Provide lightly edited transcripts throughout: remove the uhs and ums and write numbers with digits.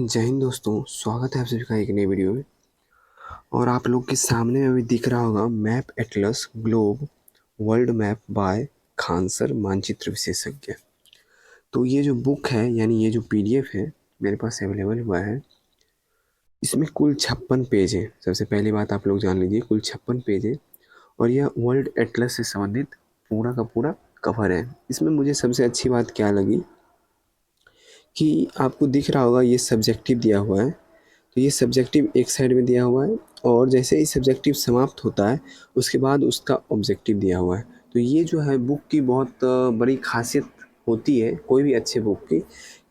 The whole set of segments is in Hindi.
जय हिंद दोस्तों, स्वागत है आप सभी का एक नई वीडियो में। और आप लोग के सामने में अभी दिख रहा होगा map atlas globe world map by Khan sir मानचित्र विशेषज्ञ। तो ये जो बुक है यानी ये जो पीडीएफ है मेरे पास अवेलेबल हुआ है। इसमें कुल 56 पेज हैं। सबसे पहली बात आप लोग जान लीजिए, कुल 56 पेज है और यह वर्ल्ड एटलस से संबंधित पूरा का पूरा कवर है। इसमें मुझे सबसे अच्छी बात क्या लगी कि आपको दिख रहा होगा ये सब्जेक्टिव दिया हुआ है। तो ये सब्जेक्टिव एक साइड में दिया हुआ है और जैसे ही सब्जेक्टिव समाप्त होता है उसके बाद उसका ऑब्जेक्टिव दिया हुआ है। तो ये जो है बुक की बहुत बड़ी खासियत होती है कोई भी अच्छे बुक की,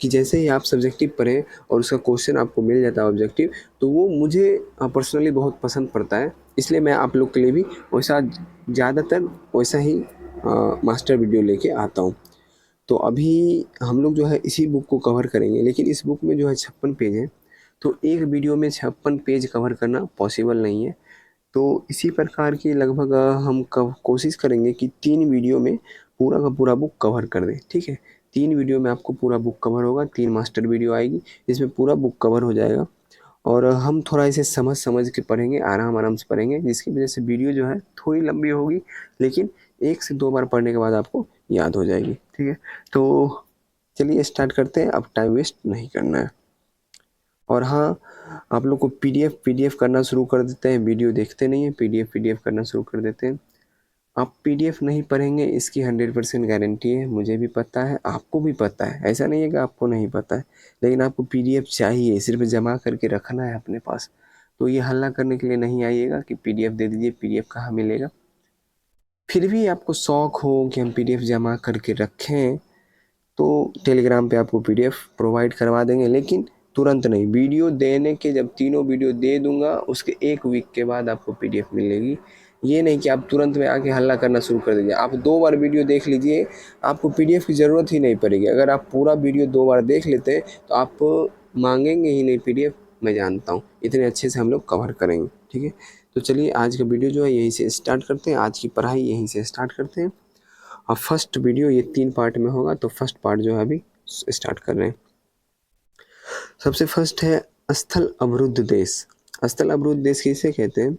कि जैसे ही आप सब्जेक्टिव पढ़ें और उसका क्वेश्चन आपको मिल जाता है ऑब्जेक्टिव, तो वो मुझे पर्सनली बहुत पसंद पड़ता है। इसलिए मैं आप लोग के लिए भी वैसा ज़्यादातर वैसा ही मास्टर वीडियो लेके आता हूँ। तो अभी हम लोग जो है इसी बुक को कवर करेंगे, लेकिन इस बुक में जो है 56 पेज है, तो एक वीडियो में 56 पेज कवर करना पॉसिबल नहीं है। तो इसी प्रकार की लगभग हम कोशिश करेंगे कि 3 वीडियो में पूरा का पूरा बुक कवर कर दें, ठीक है। 3 वीडियो में आपको पूरा बुक कवर होगा, 3 मास्टर वीडियो आएगी जिसमें पूरा बुक कवर हो जाएगा। और हम थोड़ा इसे समझ समझ के पढ़ेंगे, आराम आराम से पढ़ेंगे, जिसकी वजह से वीडियो जो है थोड़ी लंबी होगी, लेकिन 1 से 2 बार पढ़ने के बाद आपको याद हो जाएगी, ठीक है। तो चलिए स्टार्ट करते हैं, अब टाइम वेस्ट नहीं करना है। और हाँ, आप लोग को पीडीएफ करना शुरू कर देते हैं, वीडियो देखते नहीं हैं, पीडीएफ करना शुरू कर देते हैं। आप पीडीएफ नहीं पढ़ेंगे इसकी 100% गारंटी है, मुझे भी पता है, आपको भी पता है, ऐसा नहीं है कि आपको नहीं पता है। लेकिन आपको पीडीएफ चाहिए, सिर्फ जमा करके रखना है अपने पास। तो ये हल्ला करने के लिए नहीं आइएगा कि पीडीएफ दे दीजिए, पीडीएफ कहाँ मिलेगा। फिर भी आपको शौक हो कि हम पीडीएफ जमा करके रखें, तो टेलीग्राम पे आपको पीडीएफ प्रोवाइड करवा देंगे, लेकिन तुरंत नहीं। वीडियो देने के जब तीनों वीडियो दे दूंगा उसके 1 वीक के बाद आपको पीडीएफ मिलेगी। ये नहीं कि आप तुरंत में आके हल्ला करना शुरू कर दीजिए। आप 2 बार वीडियो देख लीजिए, आपको पीडीएफ की ज़रूरत ही नहीं पड़ेगी। अगर आप पूरा वीडियो 2 बार देख लेते हैं तो आप मांगेंगे ही नहीं पीडीएफ, मैं जानता हूँ। इतने अच्छे से हम लोग कवर करेंगे, ठीक है। तो चलिए आज का वीडियो जो है यहीं से स्टार्ट करते हैं, आज की पढ़ाई यहीं से स्टार्ट करते हैं। अब फर्स्ट वीडियो ये 3 पार्ट में होगा, तो फर्स्ट पार्ट जो है अभी स्टार्ट कर रहे हैं। सबसे फर्स्ट है स्थल अवरुद्ध देश। स्थल अवरुद्ध देश किसे कहते हैं?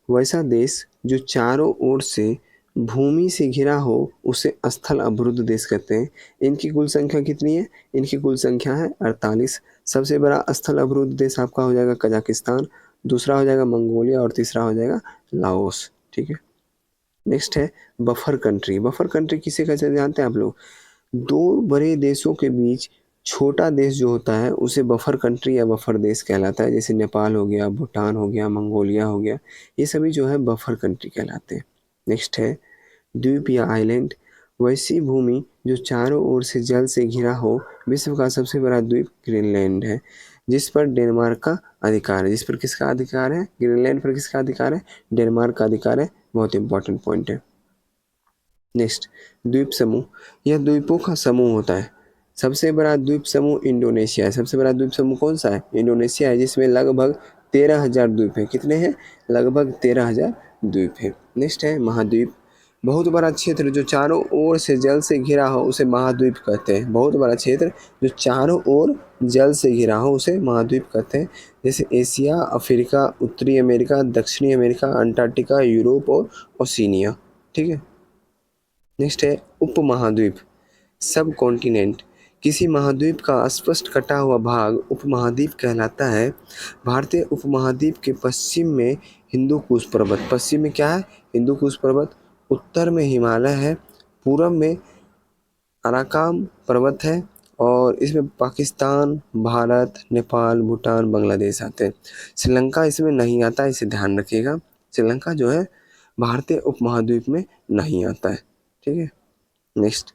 वैसा देश जो चारों ओर से भूमि से घिरा हो उसे स्थल अवरुद्ध देश कहते हैं। इनकी कुल संख्या कितनी है? इनकी कुल संख्या है 48। सबसे बड़ा स्थल अवरुद्ध देश आपका हो जाएगा कजाकिस्तान, दूसरा हो जाएगा मंगोलिया और तीसरा हो जाएगा लाओस, ठीक है। नेक्स्ट है बफर कंट्री। बफर कंट्री किसे कहते हैं जानते हैं आप लोग? 2 बड़े देशों के बीच छोटा देश जो होता है उसे बफर कंट्री या बफर देश कहलाता है। जैसे नेपाल हो गया, भूटान हो गया, मंगोलिया हो गया, ये सभी जो है बफर कंट्री कहलाते हैं। नेक्स्ट है द्वीप या आइलैंड। वैसी भूमि जो चारों ओर से जल से घिरा हो। विश्व का सबसे बड़ा द्वीप ग्रीनलैंड है, जिस पर डेनमार्क का अधिकार है। जिस पर किसका अधिकार है? ग्रीनलैंड पर किसका अधिकार है? डेनमार्क का अधिकार है। बहुत इंपॉर्टेंट पॉइंट है। नेक्स्ट, द्वीप समूह। यह द्वीपों का समूह होता है। सबसे बड़ा द्वीप समूह इंडोनेशिया है। सबसे बड़ा द्वीप समूह कौन सा है? इंडोनेशिया है, जिसमें लगभग 13,000 द्वीप है। कितने हैं? लगभग 13,000 द्वीप है। नेक्स्ट है महाद्वीप। बहुत बड़ा क्षेत्र जो चारों ओर से जल से घिरा हो उसे महाद्वीप कहते हैं। बहुत बड़ा क्षेत्र जो चारों ओर जल से घिरा हो उसे महाद्वीप कहते हैं। जैसे एशिया, अफ्रीका, उत्तरी अमेरिका, दक्षिणी अमेरिका, अंटार्कटिका, यूरोप और ओशिनिया, ठीक है। नेक्स्ट है उपमहाद्वीप, सब कॉन्टिनेंट। किसी महाद्वीप का स्पष्ट कटा हुआ भाग उपमहाद्वीप कहलाता है। भारतीय उपमहाद्वीप के पश्चिम में हिंदू कुश पर्वत। पश्चिम में क्या है? हिंदू कुश पर्वत। उत्तर में हिमालय है। पूरब में अराकाम पर्वत है। और इसमें पाकिस्तान, भारत, नेपाल, भूटान, बांग्लादेश आते हैं। श्रीलंका इसमें नहीं आता, इसे ध्यान रखिएगा। श्रीलंका जो है भारतीय उपमहाद्वीप में नहीं आता है, ठीक है। नेक्स्ट,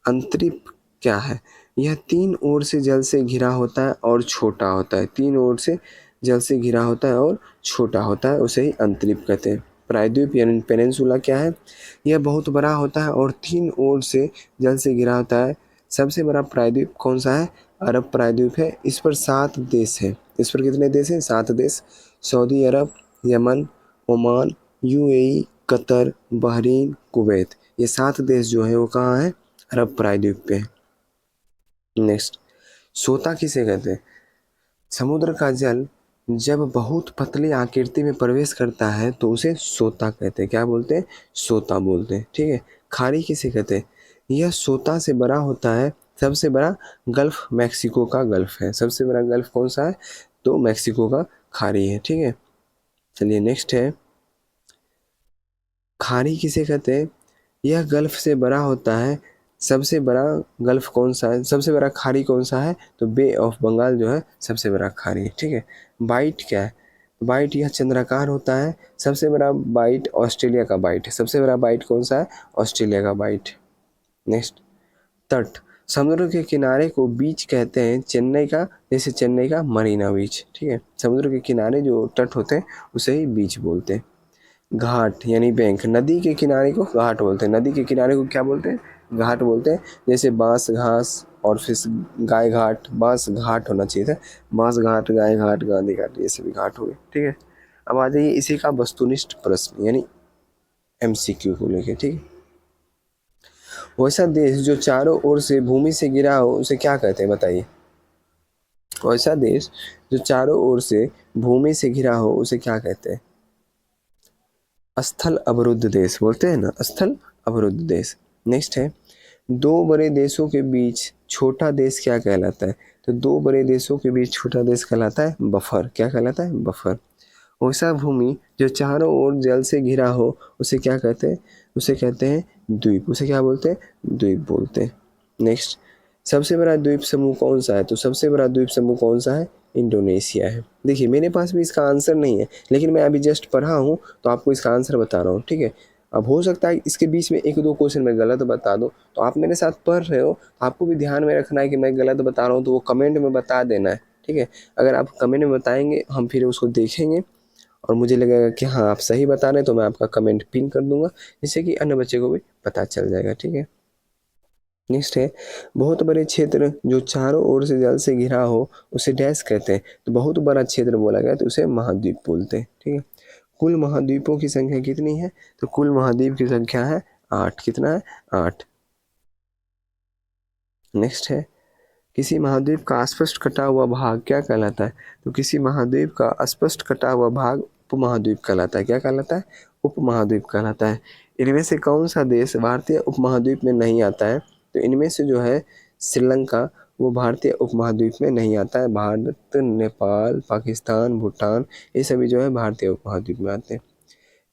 अंतरिप क्या है? यह 3 ओर से जल से घिरा होता है और छोटा होता है। 3 ओर से जल से घिरा होता है और छोटा होता है, उसे ही अंतरिप कहते हैं। प्रायद्वीप यानी पेनिनसुला क्या है? यह बहुत बड़ा होता है और 3 ओर से जल से घिरा होता है। सबसे बड़ा प्रायद्वीप कौन सा है? अरब प्रायद्वीप है। इस पर 7 देश हैं। इस पर कितने देश हैं? 7 देश। Saudi Arab, Yemen, Oman, UAE, Qatar, Bahrain, Kuwait. ये 7 देश जो है वो कहाँ है? अरब प्रायद्वीप पे। नेक्स्ट, सोता किसे कहते हैं? समुद्र का जल जब बहुत पतली आकृति में प्रवेश करता है तो उसे सोता कहते हैं। क्या बोलते हैं? सोता बोलते हैं। ठीक है। खाड़ी किसे कहते हैं? यह सोता से बड़ा होता है। सबसे बड़ा गल्फ मैक्सिको का गल्फ है। सबसे बड़ा गल्फ कौन सा है? तो मैक्सिको का खाड़ी है। ठीक है। चलिए नेक्स्ट है, खाड़ी किसे कहते हैं? यह गल्फ से बड़ा होता है। सबसे बड़ा गल्फ कौन सा है? सबसे बड़ा खाड़ी कौन सा है? तो बे ऑफ बंगाल जो है सबसे बड़ा खाड़ी है। ठीक है। बाइट क्या है? बाइट यह चंद्राकार होता है। सबसे बड़ा बाइट ऑस्ट्रेलिया का बाइट है। सबसे बड़ा बाइट कौन सा है? ऑस्ट्रेलिया का बाइट। नेक्स्ट, तट। समुद्र के किनारे को बीच कहते हैं। चेन्नई का, जैसे चेन्नई का मरीना बीच। ठीक है। समुद्र के किनारे जो तट होते हैं उसे ही बीच बोलते हैं। घाट यानी बैंक। नदी के किनारे को घाट बोलते हैं। नदी के किनारे को क्या बोलते हैं? घाट बोलते हैं। जैसे बांस घास और फिर गाय घाट। बांस घाट होना चाहिए था। बांस घाट, गाय घाट, गांधी घाट, ये सभी घाट हो गए। ठीक है। अब आ जाइए इसी का वस्तुनिष्ठ प्रश्न यानी एमसीक्यू को लेके। ठीक है। वैसा देश जो चारों ओर से भूमि से घिरा हो उसे क्या कहते हैं? बताइए। वैसा देश जो चारों ओर से भूमि से घिरा हो उसे क्या कहते हैं? स्थल अवरुद्ध देश बोलते हैं ना, स्थल अवरुद्ध देश। नेक्स्ट है, दो बड़े देशों के बीच छोटा देश क्या कहलाता है? तो दो बड़े देशों के बीच छोटा देश कहलाता है बफर। क्या कहलाता है? बफर। वैसा भूमि जो चारों ओर जल से घिरा हो उसे क्या कहते हैं? उसे कहते हैं द्वीप। उसे क्या बोलते हैं? द्वीप बोलते हैं। नेक्स्ट, सबसे बड़ा द्वीप समूह कौन सा है? तो सबसे बड़ा द्वीप समूह कौन सा है? इंडोनेशिया है। देखिए मेरे पास भी इसका आंसर नहीं है, लेकिन मैं अभी जस्ट पढ़ा हूँ तो आपको इसका आंसर बता रहा हूँ। ठीक है। अब हो सकता है इसके बीच में एक दो क्वेश्चन मैं गलत बता दूँ, तो आप मेरे साथ पढ़ रहे हो, आपको भी ध्यान में रखना है कि मैं गलत बता रहा हूँ तो वो कमेंट में बता देना है। ठीक है। अगर आप कमेंट में बताएंगे हम फिर उसको देखेंगे और मुझे लगेगा कि हाँ आप सही बता रहे हैं तो मैं आपका कमेंट पिन कर दूंगा, जिससे कि अन्य बच्चे को भी पता चल जाएगा। ठीक है। नेक्स्ट है, बहुत बड़े क्षेत्र जो चारों ओर से जल से घिरा हो उसे डैश कहते हैं। तो बहुत बड़ा क्षेत्र बोला गया तो उसे महाद्वीप बोलते हैं। ठीक है। कुल महाद्वीपों की संख्या कितनी है? तो कुल महाद्वीप की संख्या है 8। कितना है? 8। नेक्स्ट है, किसी महाद्वीप का अस्पष्ट कटा हुआ भाग क्या कहलाता है? तो किसी महाद्वीप का अस्पष्ट कटा हुआ भाग उपमहाद्वीप कहलाता है। क्या कहलाता है? उपमहाद्वीप कहलाता है। इनमें से कौन सा देश भारतीय उपमहाद्वीप में नहीं आता है? तो इनमें से जो है श्रीलंका, वो भारतीय उपमहाद्वीप में नहीं आता है। भारत, नेपाल, पाकिस्तान, भूटान, ये सभी जो है भारतीय उपमहाद्वीप में आते हैं।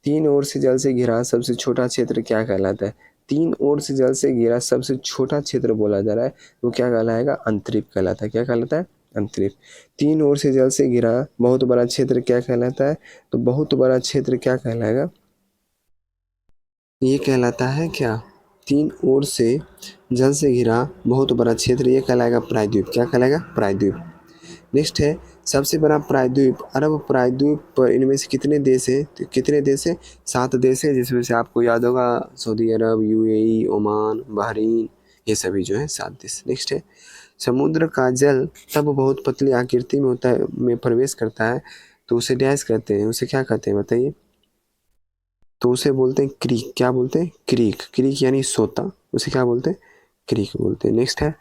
तीन ओर से जल से घिरा सबसे छोटा क्षेत्र क्या कहलाता है? तीन ओर से जल से घिरा सबसे छोटा क्षेत्र बोला जा रहा है, वो क्या कहलाएगा? अंतरिप कहलाता है। क्या कहलाता है? अंतरिप। तीन ओर से जल से घिरा बहुत बड़ा क्षेत्र क्या कहलाता है? तो बहुत बड़ा क्षेत्र क्या कहलाएगा? ये कहलाता है क्या? तीन ओर से जल से घिरा बहुत बड़ा क्षेत्र ये कहलाएगा प्रायद्वीप। क्या कहलाएगा? प्रायद्वीप। नेक्स्ट है, सबसे बड़ा प्रायद्वीप अरब प्रायद्वीप पर इनमें से कितने देश हैं? तो कितने देश हैं? 7 देश हैं, जिसमें से आपको याद होगा सऊदी अरब, यूएई, ओमान, बहरीन, ये सभी जो है 7 देश। नेक्स्ट है, समुद्र का जल तब बहुत पतली आकृति में होता है, में प्रवेश करता है तो उसे डैश कहते हैं। उसे क्या कहते हैं बताइए? तो उसे बोलते हैं क्रीक। क्या बोलते हैं? क्रीक। क्रीक यानी सोता, उसे क्या बोलते हैं? क्रीक बोलते हैं। नेक्स्ट है,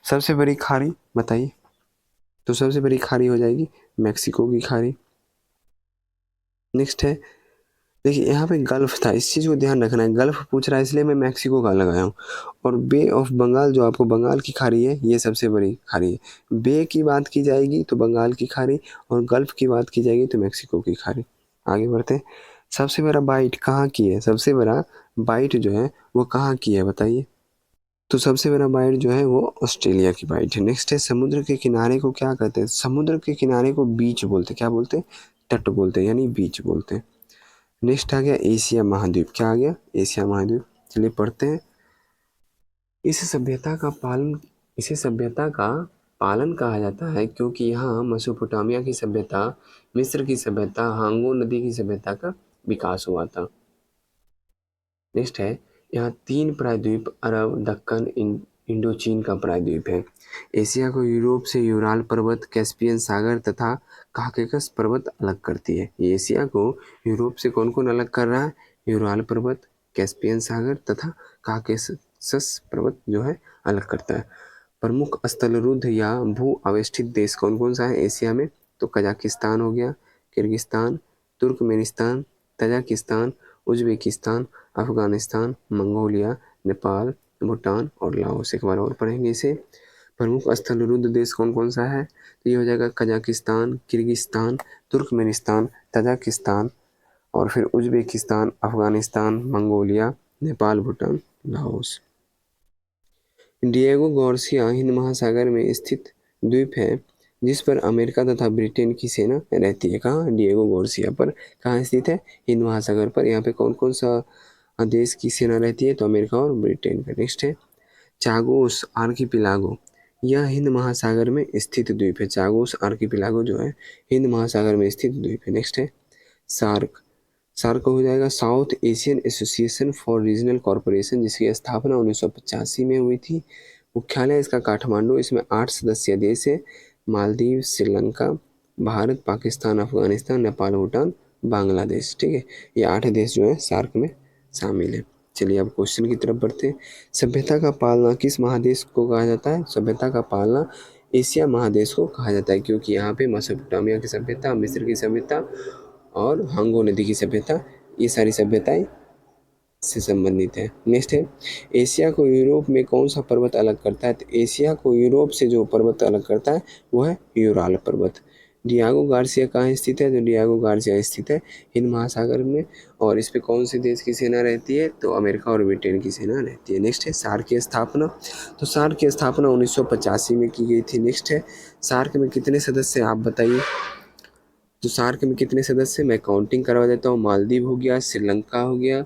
सबसे बड़ी खाड़ी बताइए। तो सबसे बड़ी खाड़ी हो जाएगी मैक्सिको की खाड़ी। नेक्स्ट है, देखिए यहाँ पे गल्फ था, इस चीज़ को ध्यान रखना है। गल्फ पूछ रहा है इसलिए मैं मैक्सिको का लगाया हूँ। और बे ऑफ बंगाल जो आपको बंगाल की खाड़ी है, ये सबसे बड़ी खाड़ी है। बे की बात की जाएगी तो बंगाल की खाड़ी, और गल्फ की बात की जाएगी तो मैक्सिको की खाड़ी। आगे बढ़ते हैं। सबसे बड़ा बाइट कहाँ की है? सबसे बड़ा बाइट जो है वो कहाँ की है बताइए? तो सबसे बड़ा बाइट जो है वो ऑस्ट्रेलिया की बाइट है। नेक्स्ट है, समुद्र के किनारे को क्या कहते हैं? समुद्र के किनारे को बीच बोलते हैं। क्या बोलते हैं? तट बोलते हैं, यानी बीच बोलते हैं। नेक्स्ट आ गया एशिया महाद्वीप। क्या आ गया? एशिया महाद्वीप। चलिए पढ़ते हैं। इस सभ्यता का पालन इसे सभ्यता का पालन कहा जाता है क्योंकि यहाँ मेसोपोटामिया की सभ्यता, मिस्र की सभ्यता, हांगो नदी की सभ्यता का विकास हुआ था। नेक्स्ट है, यहाँ 3 प्रायद्वीप अरब, दक्कन, इंडोचीन का प्रायद्वीप है। एशिया को यूरोप से यूराल पर्वत, कैस्पियन सागर तथा काकेकस पर्वत अलग करती है। ये एशिया को यूरोप से कौन कौन अलग कर रहा है? यूराल पर्वत, कैस्पियन सागर तथा काकेकस पर्वत जो है अलग करता है। प्रमुख स्थलरुद्ध या भू अवस्थित देश कौन कौन सा है एशिया में? तो कजाकिस्तान हो गया, Kyrgyzstan, Turkmenistan, Tajikistan, Uzbekistan, Afghanistan, Mongolia, Nepal, Bhutan और लाओस। एक बार और पढ़ेंगे इसे। प्रमुख स्थलरुद्ध देश कौन कौन सा है? तो ये हो जाएगा कजाकिस्तान, किर्गिस्तान, तुर्कमेनिस्तान, तजाकिस्तान और फिर Uzbekistan, Afghanistan, Mongolia, Nepal, Bhutan, Laos. Diego Garcia Hind महासागर में स्थित द्वीप है जिस पर अमेरिका तथा ब्रिटेन की सेना रहती है। कहाँ? डिएगो गार्सिया पर कहाँ स्थित है? हिंद महासागर पर। यहाँ पे कौन कौन सा देश की सेना रहती है? तो अमेरिका और ब्रिटेन का। नेक्स्ट है चागोस आर्किपिलागो। यह हिंद महासागर में स्थित द्वीप है। चागोस आर्किपिलागो जो है हिंद महासागर में स्थित द्वीप है। नेक्स्ट है सार्क। सार्क हो जाएगा south Asian association for regional corporation, जिसकी स्थापना 1985 में हुई थी। मुख्यालय इसका काठमांडू। इसमें 8 सदस्यीय देश है, मालदीव, श्रीलंका, भारत, पाकिस्तान, अफगानिस्तान, नेपाल, भूटान, बांग्लादेश। ठीक है, ये 8 देश जो है सार्क में शामिल है। चलिए अब क्वेश्चन की तरफ बढ़ते हैं। सभ्यता का पालना किस महादेश को कहा जाता है? सभ्यता का पालना एशिया महादेश को कहा जाता है, क्योंकि यहाँ पे मेसोपोटामिया की सभ्यता, मिस्र की सभ्यता और हांगो नदी की सभ्यता, ये सारी सभ्यताएं से संबंधित है। नेक्स्ट है एशिया को यूरोप में कौन सा पर्वत अलग करता है? तो एशिया को यूरोप से जो पर्वत अलग करता है वो है यूराल पर्वत। डियागो गार्सिया कहाँ स्थित है? तो डियागो गार्सिया स्थित है हिंद महासागर में। और इस पे कौन से देश की सेना रहती है? तो अमेरिका और ब्रिटेन की सेना रहती है। नेक्स्ट है सार्क की स्थापना। तो सार्क की स्थापना 1985 में की गई थी। नेक्स्ट है सार्क में कितने सदस्य आप बताइए? तो सार्क में कितने सदस्य? मैं काउंटिंग करवा देता हूँ। मालदीव हो गया, श्रीलंका हो गया,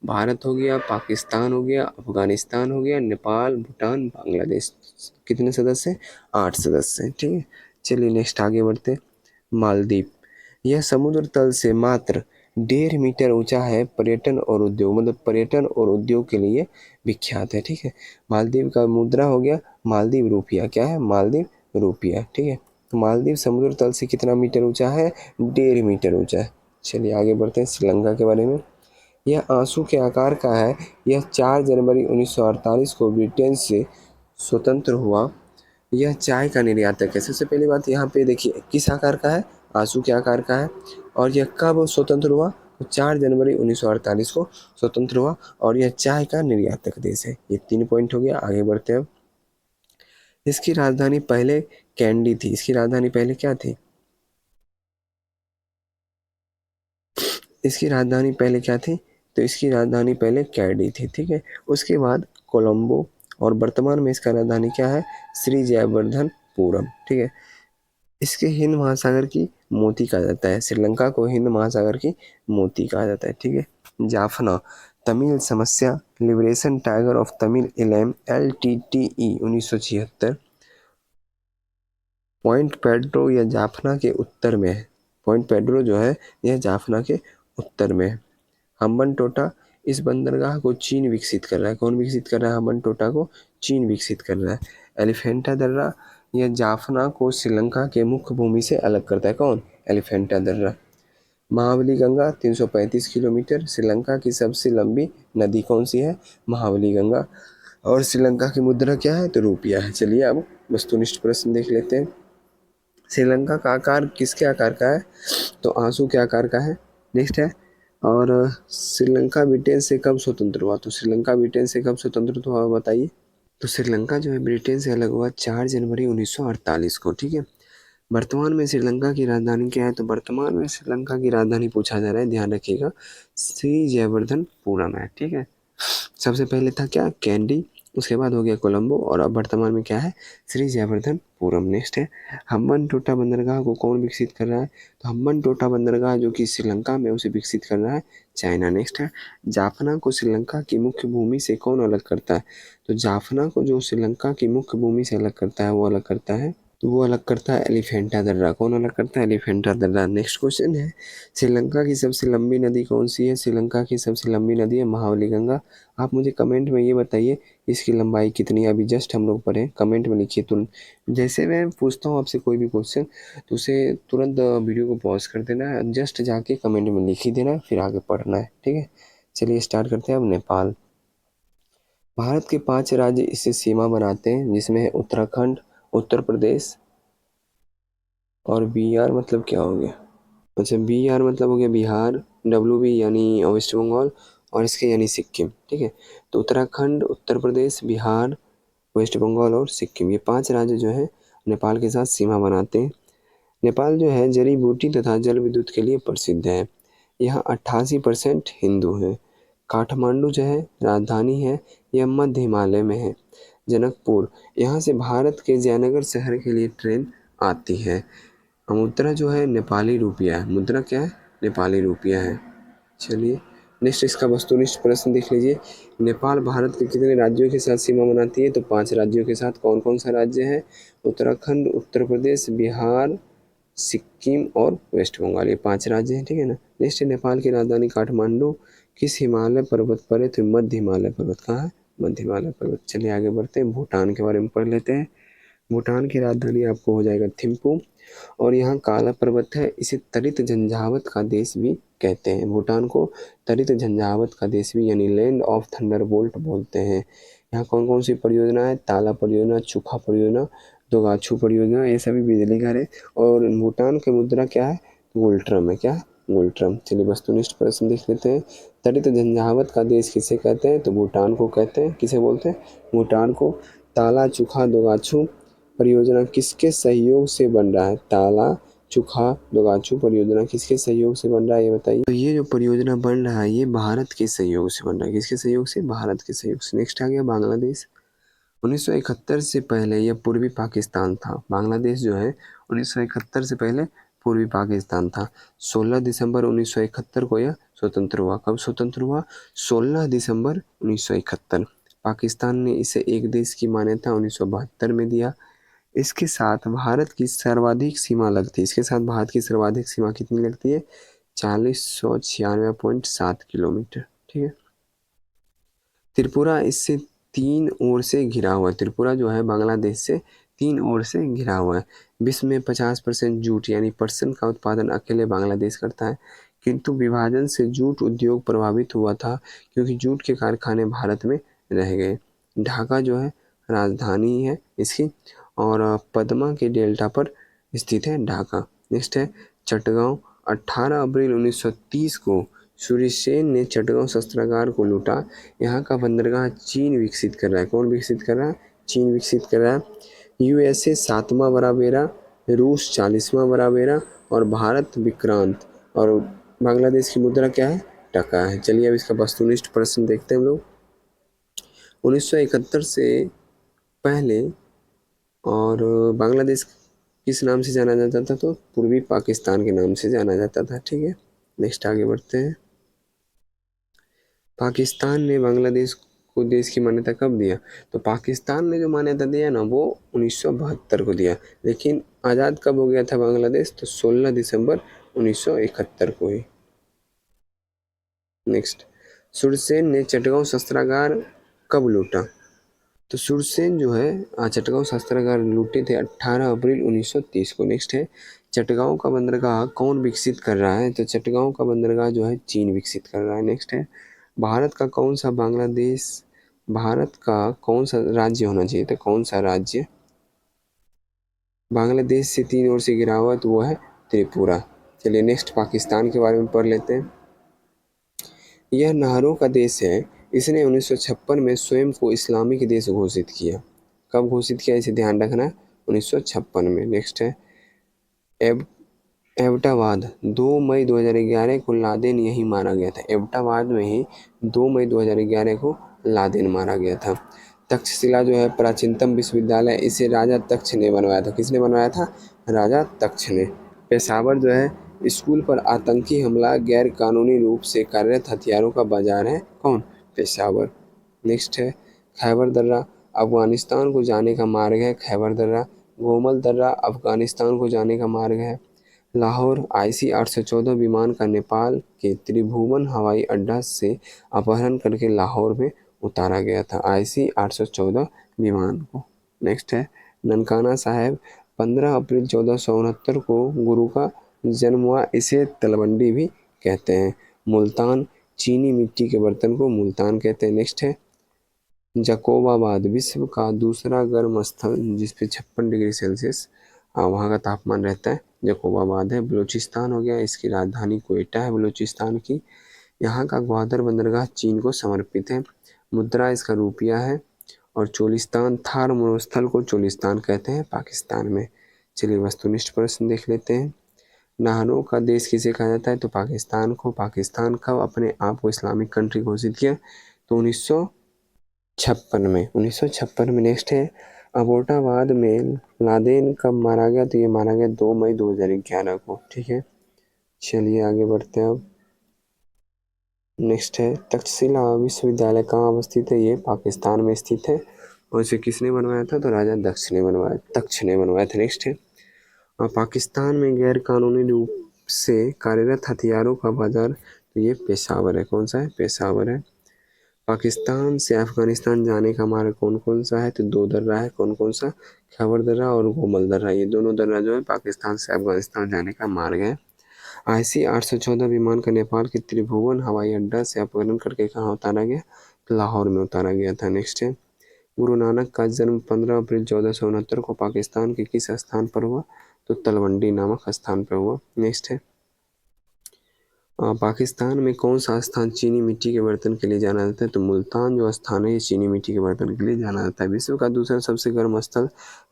भारत हो गया, पाकिस्तान हो गया, अफगानिस्तान हो गया, नेपाल, भूटान, बांग्लादेश। कितने सदस्य? 8 सदस्य। ठीक है, चलिए नेक्स्ट आगे बढ़ते। मालदीव, यह समुद्र तल से मात्र 1.5 मीटर ऊंचा है। पर्यटन और उद्योग, मतलब पर्यटन और उद्योग के लिए विख्यात है। ठीक है, मालदीव का मुद्रा हो गया मालदीव रुपया। क्या है? मालदीव रुपया। ठीक है, तो मालदीव समुद्र तल से कितना मीटर ऊंचा है? 1.5 मीटर ऊंचा है। चलिए आगे बढ़ते हैं श्रीलंका के बारे में। यह आंसू के आकार का है। यह 4 जनवरी 1948 को ब्रिटेन से स्वतंत्र हुआ। यह चाय का निर्यातक है। सबसे पहली बात यहाँ पे देखिए किस आकार का है? आंसू के आकार का है। और यह कब स्वतंत्र हुआ? तो 4 जनवरी 1948 को स्वतंत्र हुआ। और यह चाय का निर्यातक देश है। ये 3 पॉइंट हो गया। आगे बढ़ते हैं। इसकी राजधानी पहले कैंडी थी। इसकी राजधानी पहले क्या थी? इसकी राजधानी पहले क्या थी? तो इसकी राजधानी पहले कैडी थी। ठीक है, उसके बाद कोलंबो और वर्तमान में इसका राजधानी क्या है? श्री जयवर्धनपुरम। ठीक है, इसके हिंद महासागर की मोती कहा जाता है। श्रीलंका को हिंद महासागर की मोती कहा जाता है। ठीक है, जाफना, तमिल समस्या, लिबरेशन टाइगर ऑफ तमिल इलम, LTTE 1976। पॉइंट पेड्रो या जाफना के उत्तर में है। पॉइंट पेड्रो जो है यह जाफना के उत्तर में है। हम्बन टोटा, इस बंदरगाह को चीन विकसित कर रहा है। कौन विकसित कर रहा है? हम्बन टोटा को चीन विकसित कर रहा है। एलिफेंटा दर्रा, यह जाफना को श्रीलंका के मुख्य भूमि से अलग करता है। कौन? एलिफेंटा दर्रा। महाबली गंगा 335 किलोमीटर। श्रीलंका की सबसे लंबी नदी कौन सी है? महाबली गंगा। और श्रीलंका की मुद्रा क्या है? तो रुपया है। चलिए अब वस्तुनिष्ठ प्रश्न देख लेते हैं। श्रीलंका का आकार किसके आकार का है? तो आंसू के आकार का है। नेक्स्ट है और श्रीलंका ब्रिटेन से कब स्वतंत्र हुआ? तो श्रीलंका ब्रिटेन से कब स्वतंत्र हुआ बताइए? तो श्रीलंका जो है ब्रिटेन से अलग हुआ 4 जनवरी 1948 को। ठीक है, वर्तमान में श्रीलंका की राजधानी क्या है? तो वर्तमान में श्रीलंका की राजधानी पूछा जा रहा है, ध्यान रखिएगा, श्री जयवर्धनपुरम है। ठीक है, सबसे पहले था क्या? कैंडी, उसके बाद हो गया कोलंबो और अब वर्तमान में क्या है? श्री जयवर्धनपुरम। नेक्स्ट है हम्बन टोटा बंदरगाह को कौन विकसित कर रहा है? तो हम्बन टोटा बंदरगाह जो कि श्रीलंका में, उसे विकसित कर रहा है चाइना। नेक्स्ट है जाफना को श्रीलंका की मुख्य भूमि से कौन अलग करता है? तो जाफना को जो श्रीलंका की मुख्य भूमि से अलग करता है वो अलग करता है, तो वो अलग करता है एलिफेंटा दर्रा। कौन अलग करता है? एलिफेंटा दर्रा। नेक्स्ट क्वेश्चन है श्रीलंका की सबसे लंबी नदी कौन सी है? श्रीलंका की सबसे लंबी नदी है महाबली गंगा। आप मुझे कमेंट में ये बताइए इसकी लंबाई कितनी है? अभी जस्ट हम लोग पढ़े, कमेंट में लिखिए तुरंत। जैसे मैं पूछता हूँ आपसे कोई भी क्वेश्चन तो उसे तुरंत वीडियो को पॉज कर देना है, जस्ट जाके कमेंट में लिख ही देना है, फिर आगे पढ़ना है। ठीक है, चलिए स्टार्ट करते हैं अब। नेपाल, भारत के 5 राज्य इससे सीमा बनाते हैं, जिसमें है उत्तराखंड, उत्तर प्रदेश और बिहार मतलब क्या हो गया? अच्छा, बिहार मतलब हो गया बिहार, WB यानी वेस्ट बंगाल, और इसके यानी सिक्किम। ठीक है, तो उत्तराखंड, उत्तर प्रदेश, बिहार, वेस्ट बंगाल और सिक्किम, ये 5 राज्य जो है नेपाल के साथ सीमा बनाते हैं। नेपाल जो है जड़ी बूटी तथा जल विद्युत के लिए प्रसिद्ध है। यहाँ 88% हिंदू हैं। काठमांडू जो है राजधानी है, यह मध्य हिमालय में है। जनकपुर, यहाँ से भारत के जयनगर शहर के लिए ट्रेन आती है। मुद्रा जो है नेपाली रुपया है। मुद्रा क्या है? नेपाली रुपया है। चलिए नेक्स्ट इसका वस्तुनिष्ठ प्रश्न देख लीजिए। नेपाल भारत के कितने राज्यों के साथ सीमा बनाती है? तो 5 राज्यों के साथ। कौन कौन सा राज्य है? उत्तराखंड, उत्तर प्रदेश, बिहार, सिक्किम और वेस्ट बंगाल, ये 5 राज्य हैं। ठीक है ना। नेक्स्ट है नेपाल की राजधानी काठमांडू किस हिमालय पर्वत पर है? तो मध्य हिमालय पर्वत। कहाँ है? मध्य हिमालय पर्वत। चलिए आगे बढ़ते हैं, भूटान के बारे में पढ़ लेते हैं। भूटान की राजधानी आपको हो जाएगा थिम्पू, और यहाँ काला पर्वत है। इसे तरित झंझावत का देश भी कहते हैं। भूटान को तरित झंझावत का देश भी यानी लैंड ऑफ थंडरबोल्ट बोलते हैं। यहाँ कौन कौन सी परियोजना है? ताला परियोजना, चुखा परियोजना, दोगाछू परियोजना, ये सभी बिजली घर है। और भूटान की मुद्रा क्या है? गोल्ट्रम है। क्या है? गोल्ट्रम। चलिए वस्तुनिष्ठ प्रश्न देख लेते हैं। तरित झंझावत का देश किसे कहते हैं? तो भूटान को कहते हैं। किसे बोलते हैं? भूटान को। ताला चुखा दोगाछू परियोजना किसके सहयोग से बन रहा है? ताला चुखा दोगाछू परियोजना किसके सहयोग से बन रहा है, ये बताइए। तो ये जो परियोजना बन रहा है, ये भारत के सहयोग से बन रहा है। किसके सहयोग से? भारत के सहयोग से। नेक्स्ट आ गया बांग्लादेश। 1971 से पहले यह पूर्वी पाकिस्तान था। बांग्लादेश जो है 1971 से पहले पूर्वी पाकिस्तान था। 16 दिसंबर 1971 को यह स्वतंत्र हुआ। कब स्वतंत्र हुआ? 16 दिसंबर 1971। पाकिस्तान ने इसे एक देश की मान्यता 1972 में दिया। इसके साथ भारत की सर्वाधिक सीमा लगती है। इसके साथ भारत की सर्वाधिक सीमा कितनी लगती है? 4096.7 किलोमीटर। ठीक है। त्रिपुरा इससे 3 ओर से घिरा हुआ है। त्रिपुरा जो है बांग्लादेश से 3 ओर से घिरा हुआ है। विश्व में 50% जूट यानी पर्सन का उत्पादन अकेले बांग्लादेश करता है, किंतु विभाजन से जूट उद्योग प्रभावित हुआ था, क्योंकि जूट के कारखाने भारत में रह गए। ढाका जो है राजधानी है इसकी, और पद्मा के डेल्टा पर स्थित है ढाका। नेक्स्ट है चटगांव। 18 अप्रैल 1930 को सूर्यसेन ने चटगांव शस्त्रागार को लूटा। यहाँ का बंदरगाह चीन विकसित कर रहा है। कौन विकसित कर रहा है? चीन विकसित कर रहा है। USA 7वां बड़ा बेड़ा, रूस 40वां बड़ा बेड़ा और भारत विक्रांत। और बांग्लादेश की मुद्रा क्या है? टका है। चलिए अब इसका वस्तुनिष्ठ प्रश्न देखते हैं हम लोग। 1971 से पहले और बांग्लादेश किस नाम से जाना जाता था? तो पूर्वी पाकिस्तान के नाम से जाना जाता था। ठीक है, नेक्स्ट आगे बढ़ते हैं। पाकिस्तान ने बांग्लादेश को देश की मान्यता कब दिया? तो पाकिस्तान ने जो मान्यता दिया ना, वो 1972 को दिया। लेकिन आज़ाद कब हो गया था बांग्लादेश? तो 16 दिसंबर 1971 को ही। नेक्स्ट, सूरसेन ने चटगांव शस्त्रागार कब लूटा? तो सूरसेन जो है चटगांव शस्त्रागार लूटे थे 18 अप्रैल 1930 को। नेक्स्ट है चटगांव का बंदरगाह कौन विकसित कर रहा है? तो चटगांव का बंदरगाह जो है चीन विकसित कर रहा है। नेक्स्ट है भारत का कौन सा राज्य होना चाहिए? तो कौन सा राज्य बांग्लादेश से 3 ओर से घिरा हुआ है? तो वो है त्रिपुरा। चलिए नेक्स्ट पाकिस्तान के बारे में पढ़ लेते हैं। यह नहरों का देश है। इसने 1956 में स्वयं को इस्लामिक देश घोषित किया। कब घोषित किया, इसे ध्यान रखना, 1956 में। नेक्स्ट है एबटाबाद। 2 मई 2011 को लादेन यहीं मारा गया था। एबटाबाद में ही 2 मई 2011 को लादेन मारा गया था। तक्षशिला जो है प्राचीनतम विश्वविद्यालय, इसे राजा तक्ष ने बनवाया था। किसने बनवाया था? राजा तक्ष ने। पेशावर जो है स्कूल पर आतंकी हमला, गैर कानूनी रूप से कार्यरत हथियारों का बाजार है। कौन? पेशावर। नेक्स्ट है खैबर दर्रा। अफगानिस्तान को जाने का मार्ग है खैबर दर्रा। गोमल दर्रा अफगानिस्तान को जाने का मार्ग है। लाहौर IC 814 विमान का नेपाल के त्रिभुवन हवाई अड्डा से अपहरण करके लाहौर में उतारा गया था। IC 814 विमान को। नेक्स्ट है ननकाना साहेब। 15 अप्रैल 1469 को गुरु का जन्म हुआ। इसे तलवंडी भी कहते हैं। मुल्तान, चीनी मिट्टी के बर्तन को मुल्तान कहते हैं। नेक्स्ट है जकोबाबाद विश्व का दूसरा गर्म स्थल जिस पे 56 डिग्री सेल्सियस वहाँ का तापमान रहता है, जकोबाबाद है। बलूचिस्तान हो गया, इसकी राजधानी क्वेटा है बलूचिस्तान की। यहाँ का ग्वादर बंदरगाह चीन को समर्पित है। मुद्रा इसका रुपया है। और चोलिस्तान, थार मरुस्थल को चोलिस्तान कहते हैं पाकिस्तान में। चलिए वस्तुनिष्ठ प्रश्न देख लेते हैं। नहरों का देश किसे कहा जाता है? तो पाकिस्तान को। पाकिस्तान कब अपने आप को इस्लामिक कंट्री घोषित किया? तो 1956 में। नेक्स्ट है, अबोटाबाद में लादेन कब मारा गया? तो ये मारा गया 2 मई 2011 को। ठीक है, चलिए आगे बढ़ते हैं अब। नेक्स्ट है, तक्षशिला विश्वविद्यालय कहाँ अवस्थित है? ये पाकिस्तान में स्थित है। और इसे किसने बनवाया था? तो राजा तक्ष ने बनवाया था। नेक्स्ट है, पाकिस्तान में गैर कानूनी रूप से कार्यरत हथियारों का बाजार, तो ये पेशावर है। कौन सा है? पेशावर है। पाकिस्तान से अफगानिस्तान जाने का मार्ग कौन कौन सा है? तो 2 दर्रा है। कौन कौन सा? खैबर दर्रा और गोमल दर्रा। ये दोनों दर्रा जो है पाकिस्तान से अफगानिस्तान जाने का मार्ग है। IC 814 विमान का नेपाल के त्रिभुवन हवाई अड्डा से अपहरण करके कहाँ उतारा गया? तो लाहौर में उतारा गया था। नेक्स्ट है, गुरु नानक का जन्म 15 अप्रैल 1469 को पाकिस्तान के किस स्थान पर हुआ? तो तलवंडी नामक स्थान पर हुआ। नेक्स्ट है, पाकिस्तान में कौन सा स्थान चीनी मिट्टी के बर्तन के लिए जाना जाता है? तो मुल्तान जो स्थान है ये चीनी मिट्टी के बर्तन के लिए जाना जाता है। विश्व का दूसरा सबसे गर्म स्थल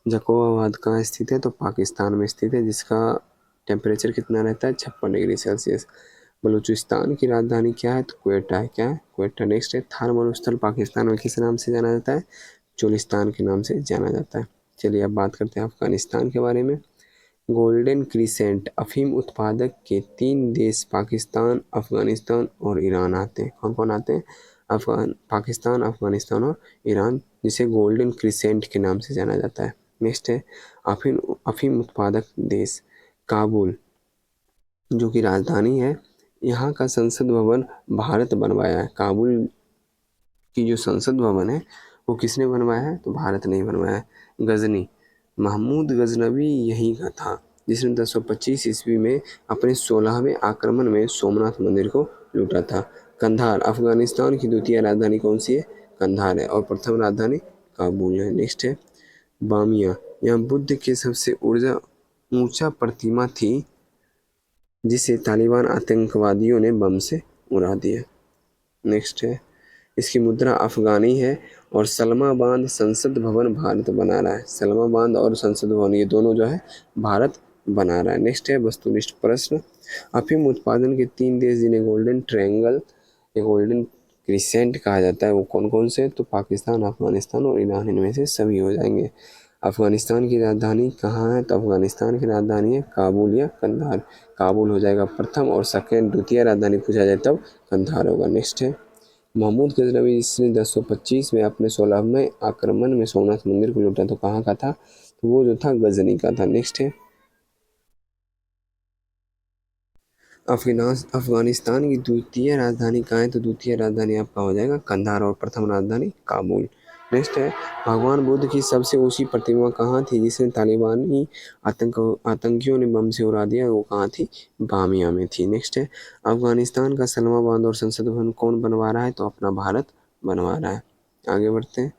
जकोबाबाद कहाँ स्थित है? तो पाकिस्तान में स्थित है, जिसका टेम्परेचर कितना रहता है? 56 डिग्री सेल्सियस। बलूचिस्तान की राजधानी क्या है? तो क्वेटा है। क्या है? क्वेटा। नेक्स्ट है, थार मरुस्थल पाकिस्तान में किस नाम से जाना जाता है? चोलिस्तान के नाम से जाना जाता है। चलिए अब बात करते हैं अफगानिस्तान के बारे में। गोल्डन क्रिसेंट अफीम उत्पादक के 3 देश पाकिस्तान, अफगानिस्तान और ईरान आते हैं। कौन कौन आते हैं? पाकिस्तान, अफगानिस्तान और ईरान, जिसे गोल्डन क्रिसेंट के नाम से जाना जाता है। नेक्स्ट है, अफीम उत्पादक देश काबुल जो कि राजधानी है, यहाँ का संसद भवन भारत बनवाया है। काबुल की जो संसद भवन है वो किसने बनवाया है? तो भारत ने बनवाया है। गजनी, महमूद गजनवी यहीं का था, जिसने 1025 ईस्वी में अपने 16वें आक्रमण में सोमनाथ मंदिर को लूटा था। कंधार, अफगानिस्तान की द्वितीय राजधानी कौन सी है? कंधार है। और प्रथम राजधानी काबुल है। नेक्स्ट है, बामिया, यहाँ बुद्ध के सबसे ऊंचा प्रतिमा थी, जिसे तालिबान आतंकवादियों ने बम से उड़ा दिया। नेक्स्ट है, इसकी मुद्रा अफगानी है। और सलमा बांध संसद भवन भारत बना रहा है। सलमा बांध और संसद भवन ये दोनों जो है भारत बना रहा है। नेक्स्ट है, वस्तुनिष्ठ प्रश्न। अफीम उत्पादन के 3 देश जिन्हें गोल्डन ट्रायंगल या गोल्डन क्रिसेंट कहा जाता है वो कौन कौन से? तो पाकिस्तान, अफगानिस्तान और ईरान, इनमें से सभी हो जाएंगे। अफगानिस्तान की राजधानी कहाँ है? तो अफगानिस्तान की राजधानी है काबुल या कंधार। काबुल हो जाएगा प्रथम, और सेकेंड द्वितीय राजधानी पूछा जाए तब कंधार होगा। नेक्स्ट है, महमूद गजनवी जिसने 1025 में अपने 16वें आक्रमण में सोमनाथ मंदिर को लूटा, तो कहाँ का था? तो वो जो था गजनी का था। नेक्स्ट है, अफगानिस्तान की द्वितीय राजधानी कहाँ है? तो द्वितीय राजधानी आपका हो जाएगा कंधार, और प्रथम राजधानी काबुल। नेक्स्ट है, भगवान बुद्ध की सबसे ऊंची प्रतिमा कहाँ थी, जिसे तालिबानी आतंकियों ने बम से उड़ा दिया? वो कहाँ थी? बामिया में थी। नेक्स्ट है, अफगानिस्तान का सलमा बांध और संसद भवन कौन बनवा रहा है? तो अपना भारत बनवा रहा है। आगे बढ़ते हैं।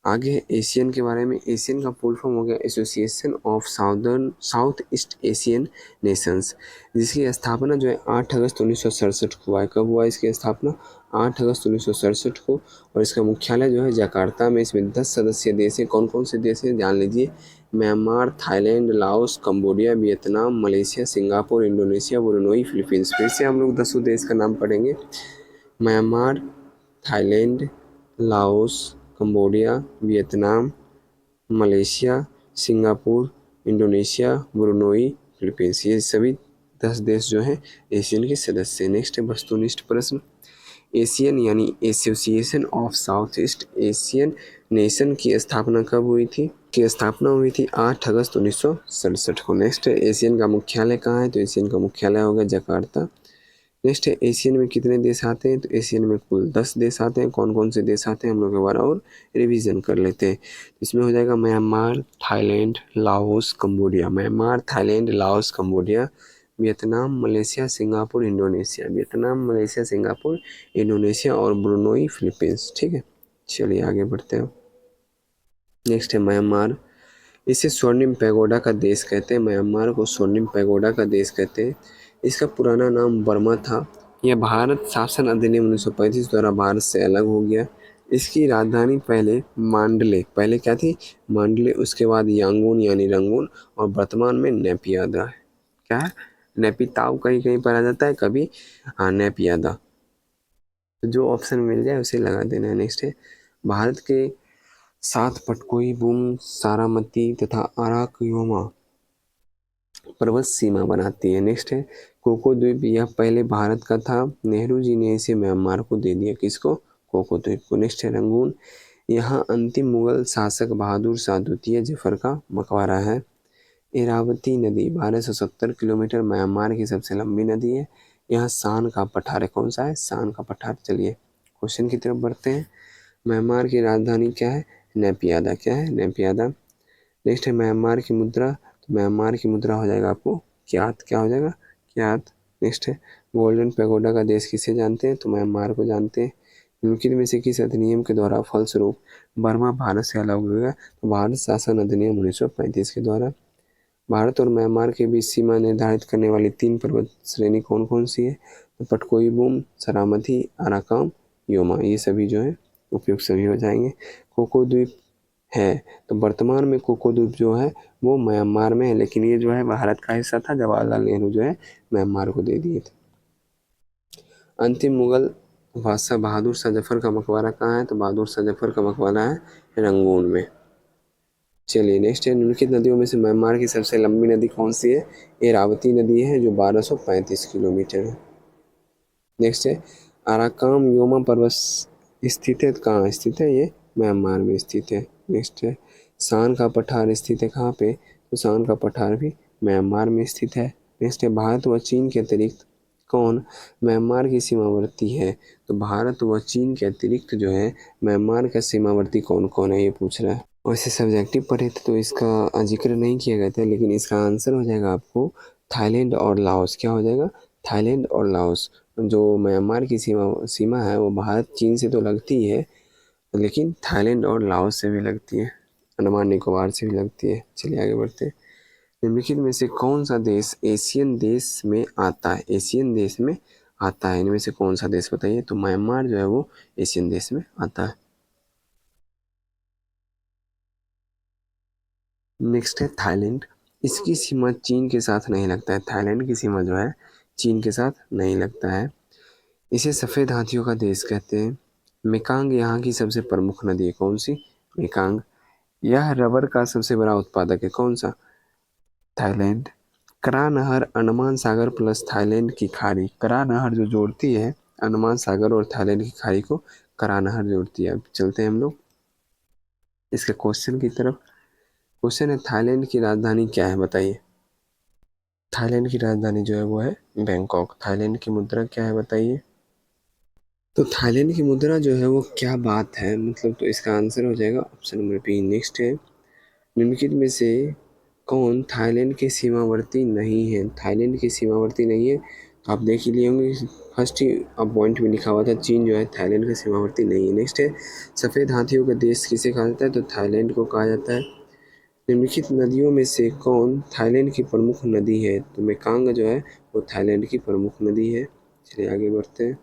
आगे एशियन के बारे में। एशियन का फुल फॉर्म हो गया association of south east Asian Nations, जिसकी स्थापना जो है 8 अगस्त 1967 को हुआ है। कब हुआ इसकी स्थापना? 8 अगस्त 1967 को। और इसका मुख्यालय जो है जकार्ता में। इसमें 10 सदस्य देश हैं। कौन कौन से देश हैं जान लीजिए। Myanmar, Thailand, Laos, Cambodia, Vietnam, Malaysia, Singapore, Indonesia, Brunei, Philippines. फिर से हम लोग 10 देश का नाम पढ़ेंगे। Myanmar, Thailand, Laos, Cambodia, Vietnam, Malaysia, Singapore, Indonesia, Brunei, Philippines. ये सभी 10 देश जो हैं एशियन के सदस्य हैं। नेक्स्ट है, वस्तुनिष्ठ प्रश्न। एशियन यानी association of south east Asian nation की स्थापना कब हुई थी? 8 अगस्त 1967 को। नेक्स्ट है, एशियन का मुख्यालय कहाँ है? तो एशियन का मुख्यालय होगा जकार्ता। नेक्स्ट है, एशियन में कितने देश आते हैं? तो एशियन में कुल 10 देश आते हैं। कौन कौन से देश आते हैं हम लोग एक बार और रिवीजन कर लेते हैं। इसमें हो जाएगा Myanmar, Thailand, Laos, Cambodia. Myanmar, Thailand, Laos, Cambodia, Vietnam, Malaysia, Singapore, Indonesia. Vietnam, Malaysia, Singapore, Indonesia और ब्रुनई, फिलीपींस। ठीक है, चलिए आगे बढ़ते हैं। नेक्स्ट है म्यांमार। इसे स्वर्णिम पैगोडा का देश कहते हैं। म्यांमार को स्वर्णिम पैगोडा का देश कहते हैं। इसका पुराना नाम बर्मा था। यह भारत शासन अधिनियम 1935 द्वारा भारत से अलग हो गया। इसकी राजधानी पहले क्या थी? मांडले, उसके बाद यांगून यानी रंगून, और वर्तमान में नेपियादा है। क्या है? नेपिताव कहीं कहीं पर आ जाता है, कभी नेपियादा। तो जो ऑप्शन मिल जाए उसे लगा देना है। नेक्स्ट है भारत के 7 पटकोई, बूम, सारामती तथा अराकयोमा पर्वत सीमा बनाती है। नेक्स्ट है कोको द्वीप। यह पहले भारत का था। नेहरू जी ने इसे म्यांमार को दे दिया। किसको? कोको द्वीप को। नेक्स्ट है रंगून। यहाँ अंतिम मुगल शासक बहादुर शाह द्वितीय जफर का मकबरा है। इरावती नदी 1270 किलोमीटर, म्यांमार की सबसे लंबी नदी है। यहाँ सान का पठार है। कौन सा है? सान का पठार। चलिए क्वेश्चन की तरफ बढ़ते हैं। म्यांमार की राजधानी क्या है? नेपियादा। क्या है? नेपियादा। नेक्स्ट है म्यांमार की मुद्रा। तो म्यांमार की मुद्रा हो जाएगा आपको क्यात। क्या हो जाएगा? क्यात। नेक्स्ट है गोल्डन पैगोडा का देश किसे जानते हैं? तो म्यांमार को जानते हैं। निम्नलिखित में से किस अधिनियम के द्वारा फलस्वरूप बर्मा भारत से अलग हो गया? तो भारत शासन अधिनियम 1935 के द्वारा। भारत और म्यांमार के बीच सीमा निर्धारित करने वाली 3 पर्वत श्रेणी कौन कौन सी है? तो पटकोई बूम, सरामती, अराकाम, योमा, ये सभी जो है उपयुक्त सभी हो जाएंगे। कोको द्वीप है, तो वर्तमान में कोको द्वीप जो है वो म्यांमार में है, लेकिन ये जो है भारत का हिस्सा था। जवाहरलाल नेहरू जो है म्यांमार को दे दिए थे। अंतिम मुगल बादशाह बहादुर शाह जफर का मकबरा कहाँ है? तो बहादुर शाह जफर का मकबरा है रंगून में। चलिए नेक्स्ट है निम्नलिखित नदियों में से म्यांमार की सबसे लंबी नदी कौन सी है? इरावती नदी है जो 1235 किलोमीटर है। नेक्स्ट है अराकाम योमा पर्वत स्थित है। कहाँ स्थित है? ये म्यांमार में स्थित है। नेक्स्ट है सान का पठार स्थित है कहाँ पे? तो सान का पठार भी म्यांमार में स्थित है। नेक्स्ट है भारत व चीन के अतिरिक्त कौन म्यांमार की सीमावर्ती है? तो भारत व चीन के अतिरिक्त जो है म्यांमार का सीमावर्ती कौन कौन है, ये पूछ रहा है। वैसे सब्जेक्टिव पढ़े थे तो इसका जिक्र नहीं किया गया था, लेकिन इसका आंसर हो जाएगा आपको थाईलैंड और लाओस। क्या हो जाएगा? थाईलैंड और लाओस। जो म्यांमार की सीमा है वो भारत चीन से तो लगती ही है, लेकिन थाईलैंड और लाओस से भी लगती है, अंडमान निकोबार से भी लगती है। चलिए आगे बढ़ते हैं। निम्नलिखित में से कौन सा देश एशियन देश में आता है? एशियन देश में आता है, इनमें से कौन सा देश बताइए? तो म्यांमार जो है वो एशियन देश में आता है। नेक्स्ट है थाईलैंड। इसकी सीमा चीन के साथ नहीं लगता है। थाईलैंड की सीमा जो है चीन के साथ नहीं लगता है। इसे सफ़ेद हाथियों का देश कहते हैं। मेकांग यहाँ की सबसे प्रमुख नदी है। कौन सी? मेकांग। यह रबर का सबसे बड़ा उत्पादक है। कौन सा? थाईलैंड। करा नहर अंडमान सागर प्लस थाईलैंड की खाड़ी। करा नहर जो जोड़ती है अंडमान सागर और थाईलैंड की खाड़ी को, करा नहर जोड़ती है। अब चलते हैं हम लोग इसके क्वेश्चन की तरफ। क्वेश्चन है थाईलैंड की राजधानी क्या है, बताइए। थाईलैंड की राजधानी जो है वो है बैंकॉक। थाईलैंड की मुद्रा क्या है, बताइए। तो थाईलैंड की मुद्रा जो है वो क्या बात है, मतलब, तो इसका आंसर हो जाएगा ऑप्शन नंबर बी। नेक्स्ट है निम्नलिखित में से कौन थाईलैंड के सीमावर्ती नहीं है? थाईलैंड के सीमावर्ती नहीं है, तो आप देख ही लिए होंगे फर्स्ट ही अब पॉइंट में लिखा हुआ था चीन जो है थाईलैंड का सीमावर्ती नहीं है। नेक्स्ट है सफ़ेद हाथियों का देश किसे कहा जाता है? तो थाईलैंड को कहा जाता है। निम्नलिखित नदियों में से कौन थाईलैंड की प्रमुख नदी है? तो मेकांग जो है वो थाईलैंड की प्रमुख नदी है। चलिए आगे बढ़ते हैं।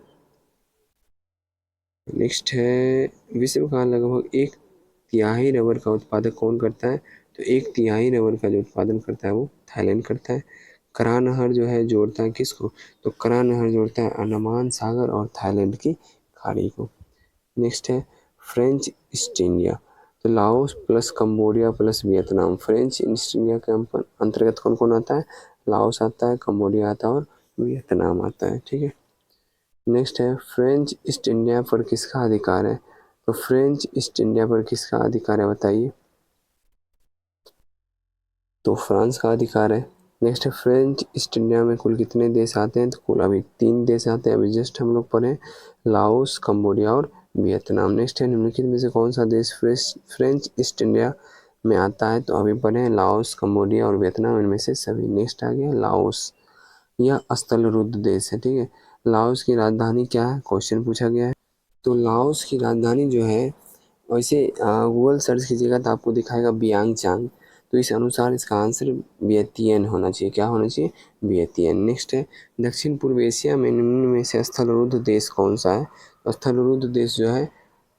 नेक्स्ट है विश्व का लगभग 1/3 रबर का उत्पादन कौन करता है? तो 1/3 रबर का जो उत्पादन करता है वो थाईलैंड करता है। करा नहर जो है जोड़ता है किसको? तो करा नहर जोड़ता है अंडमान सागर और थाईलैंड की खाड़ी को। नेक्स्ट है फ्रेंच ईस्ट इंडिया। तो Laos plus Cambodia plus Vietnam. French east India के अंतर्गत कौन कौन आता है? लाओस आता है, कंबोडिया आता है और वियतनाम आता है। ठीक है। नेक्स्ट है फ्रेंच ईस्ट इंडिया पर किसका अधिकार है? तो फ्रेंच ईस्ट इंडिया पर किसका अधिकार है, बताइए। तो फ्रांस का अधिकार है। नेक्स्ट है फ्रेंच ईस्ट इंडिया में कुल कितने देश आते हैं? तो कुल अभी 3 देश आते हैं, अभी जस्ट हम लोग पढ़े, लाओस, कंबोडिया और वियतनाम। नेक्स्ट है निम्नलिखित में से कौन सा देश फ्रेंच ईस्ट इंडिया में आता है? तो अभी पढ़े लाओस, कंबोडिया और वियतनाम, इनमें से सभी। नेक्स्ट आ गया लाओस। यह स्थलरुद्ध देश है। ठीक है। लाओस की राजधानी क्या है? क्वेश्चन पूछा गया है। तो लाओस की राजधानी जो है वैसे गूगल सर्च कीजिएगा तो आपको दिखाएगा बियांग चांग, तो इस अनुसार इसका आंसर वियतियन होना चाहिए। क्या होना चाहिए? वियतियन। नेक्स्ट है, दक्षिण पूर्व एशिया में निम्न में से स्थलरुद्ध देश कौन सा है? तो स्थलरुद्ध देश जो है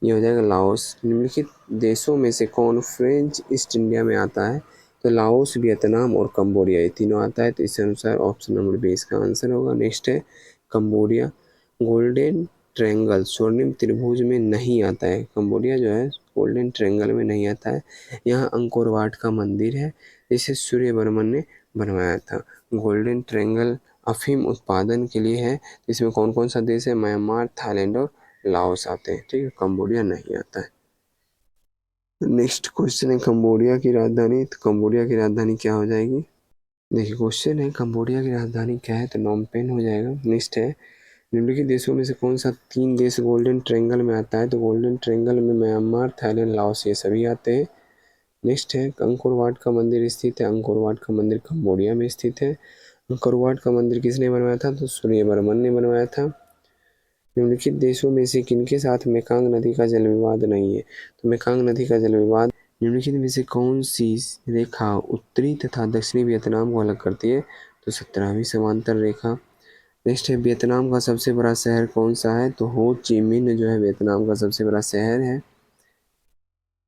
ये हो जाएगा लाओस। निम्नलिखित देशों में से कौन फ्रेंच ईस्ट इंडिया में आता है? तो लाओस, वियतनाम और कंबोडिया, ये तीनों आता है। तो इस अनुसार ऑप्शन नंबर बी इसका आंसर होगा। नेक्स्ट है कंबोडिया। गोल्डन ट्रायंगल, स्वर्णिम त्रिभुज में नहीं आता है। कंबोडिया जो है गोल्डन ट्रायंगल में नहीं आता है। यहाँ अंकोर वाट का मंदिर है, इसे सूर्यवर्मन ने बनवाया था। गोल्डन ट्रायंगल अफीम उत्पादन के लिए है। इसमें कौन कौन सा देश है? म्यांमार, थाईलैंड और लाओस आते हैं। ठीक है, कंबोडिया नहीं आता है। नेक्स्ट क्वेश्चन है कंबोडिया की राजधानी। तो कंबोडिया की राजधानी क्या हो जाएगी? देखिए क्वेश्चन है कंबोडिया की राजधानी क्या है? तो नॉम पेन हो जाएगा। नेक्स्ट है निम्नलिखित देशों में से कौन सा 3 देश गोल्डन ट्रायंगल में आता है? तो गोल्डन ट्रायंगल में म्यांमार, थाईलैंड, लाओस ये सभी आते हैं। नेक्स्ट है अंकोर वाट का मंदिर स्थित है। अंकोर वाट का मंदिर कंबोडिया में स्थित है। अंकोर वाट का मंदिर किसने बनवाया था? तो सूर्यवर्मन ने बनवाया था। निम्नलिखित देशों में से किनके साथ मेकांग नदी का जल विवाद नहीं है? तो मेकांग नदी का जल विवाद, निम्नलिखित में से कौन सी रेखा उत्तरी तथा दक्षिणी वियतनाम को अलग करती है? तो 17वीं समांतर रेखा। नेक्स्ट है वियतनाम का सबसे बड़ा शहर कौन सा है? तो हो ची मिन्ह जो है वियतनाम का सबसे बड़ा शहर है।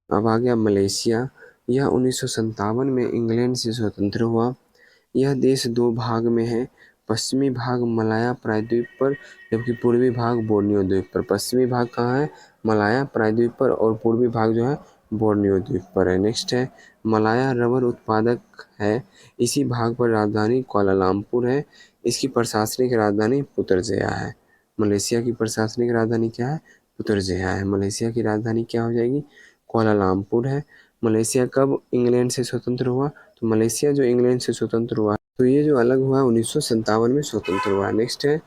अब आ गया मलेशिया। यह 1957 में इंग्लैंड से स्वतंत्र हुआ। यह देश 2 भाग में है। पश्चिमी भाग मलाया प्रायद्वीप पर, जबकि पूर्वी भाग बोर्नियो द्वीप पर। पश्चिमी भाग कहाँ है? मलाया प्रायद्वीप पर, और पूर्वी भाग जो है बोर्नियो द्वीप पर है। नेक्स्ट है मलाया रबर उत्पादक है। इसी भाग पर राजधानी कुआलालंपुर है। इसकी प्रशासनिक राजधानी पुत्रजया है। मलेशिया की प्रशासनिक राजधानी क्या है? पुत्रजया है। मलेशिया की राजधानी क्या हो जाएगी? कुआलालंपुर है। मलेशिया कब इंग्लैंड से स्वतंत्र हुआ? तो मलेशिया जो इंग्लैंड से स्वतंत्र हुआ तो ये जो अलग हुआ 1957 में स्वतंत्र हुआ। नेक्स्ट है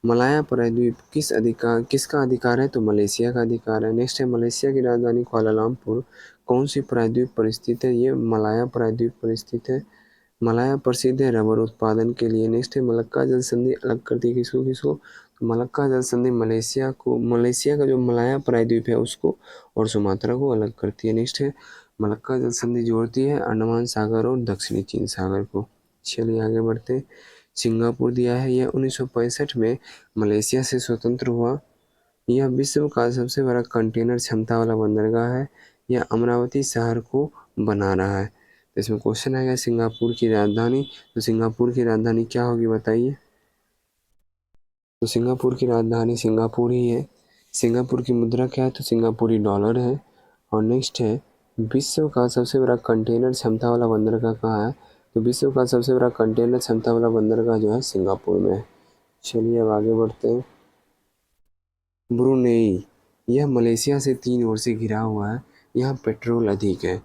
मलाया प्रायद्वीप किसका अधिकार है? तो मलेशिया का अधिकार है। नेक्स्ट है मलेशिया की राजधानी कुआलालंपुर कौन सी प्रायद्वीप पर स्थित है? ये मलाया प्रायद्वीप पर स्थित है। मलाया प्रसिद्ध है रबर उत्पादन के लिए। नेक्स्ट है मलक्का जल संधि अलग करती है किसको किसको? तो मलक्का जल संधि मलेशिया का जो मलाया प्रायद्वीप है उसको और सुमात्रा को अलग करती है। नेक्स्ट है मलक्का जल संधि जोड़ती है अंडमान सागर और दक्षिणी चीन सागर को। चलिए आगे बढ़ते। सिंगापुर दिया है, यह 1965 में मलेशिया से स्वतंत्र हुआ। यह विश्व का सबसे बड़ा कंटेनर क्षमता वाला बंदरगाह है। यह अमरावती शहर को बना रहा है। तो इसमें क्वेश्चन आएगा सिंगापुर की राजधानी। तो सिंगापुर की राजधानी क्या होगी बताइए? तो सिंगापुर की राजधानी सिंगापुर ही है। सिंगापुर की मुद्रा क्या है? तो सिंगापुरी डॉलर है। और नेक्स्ट है विश्व का सबसे बड़ा कंटेनर क्षमता वाला बंदरगाह कहाँ है? तो विश्व का सबसे बड़ा कंटेनर क्षमता वाला बंदरगाह जो है सिंगापुर में है। चलिए अब आगे बढ़ते हैं। ब्रुनेई, यह मलेशिया से 3 ओर से घिरा हुआ है। यहाँ पेट्रोल अधिक है।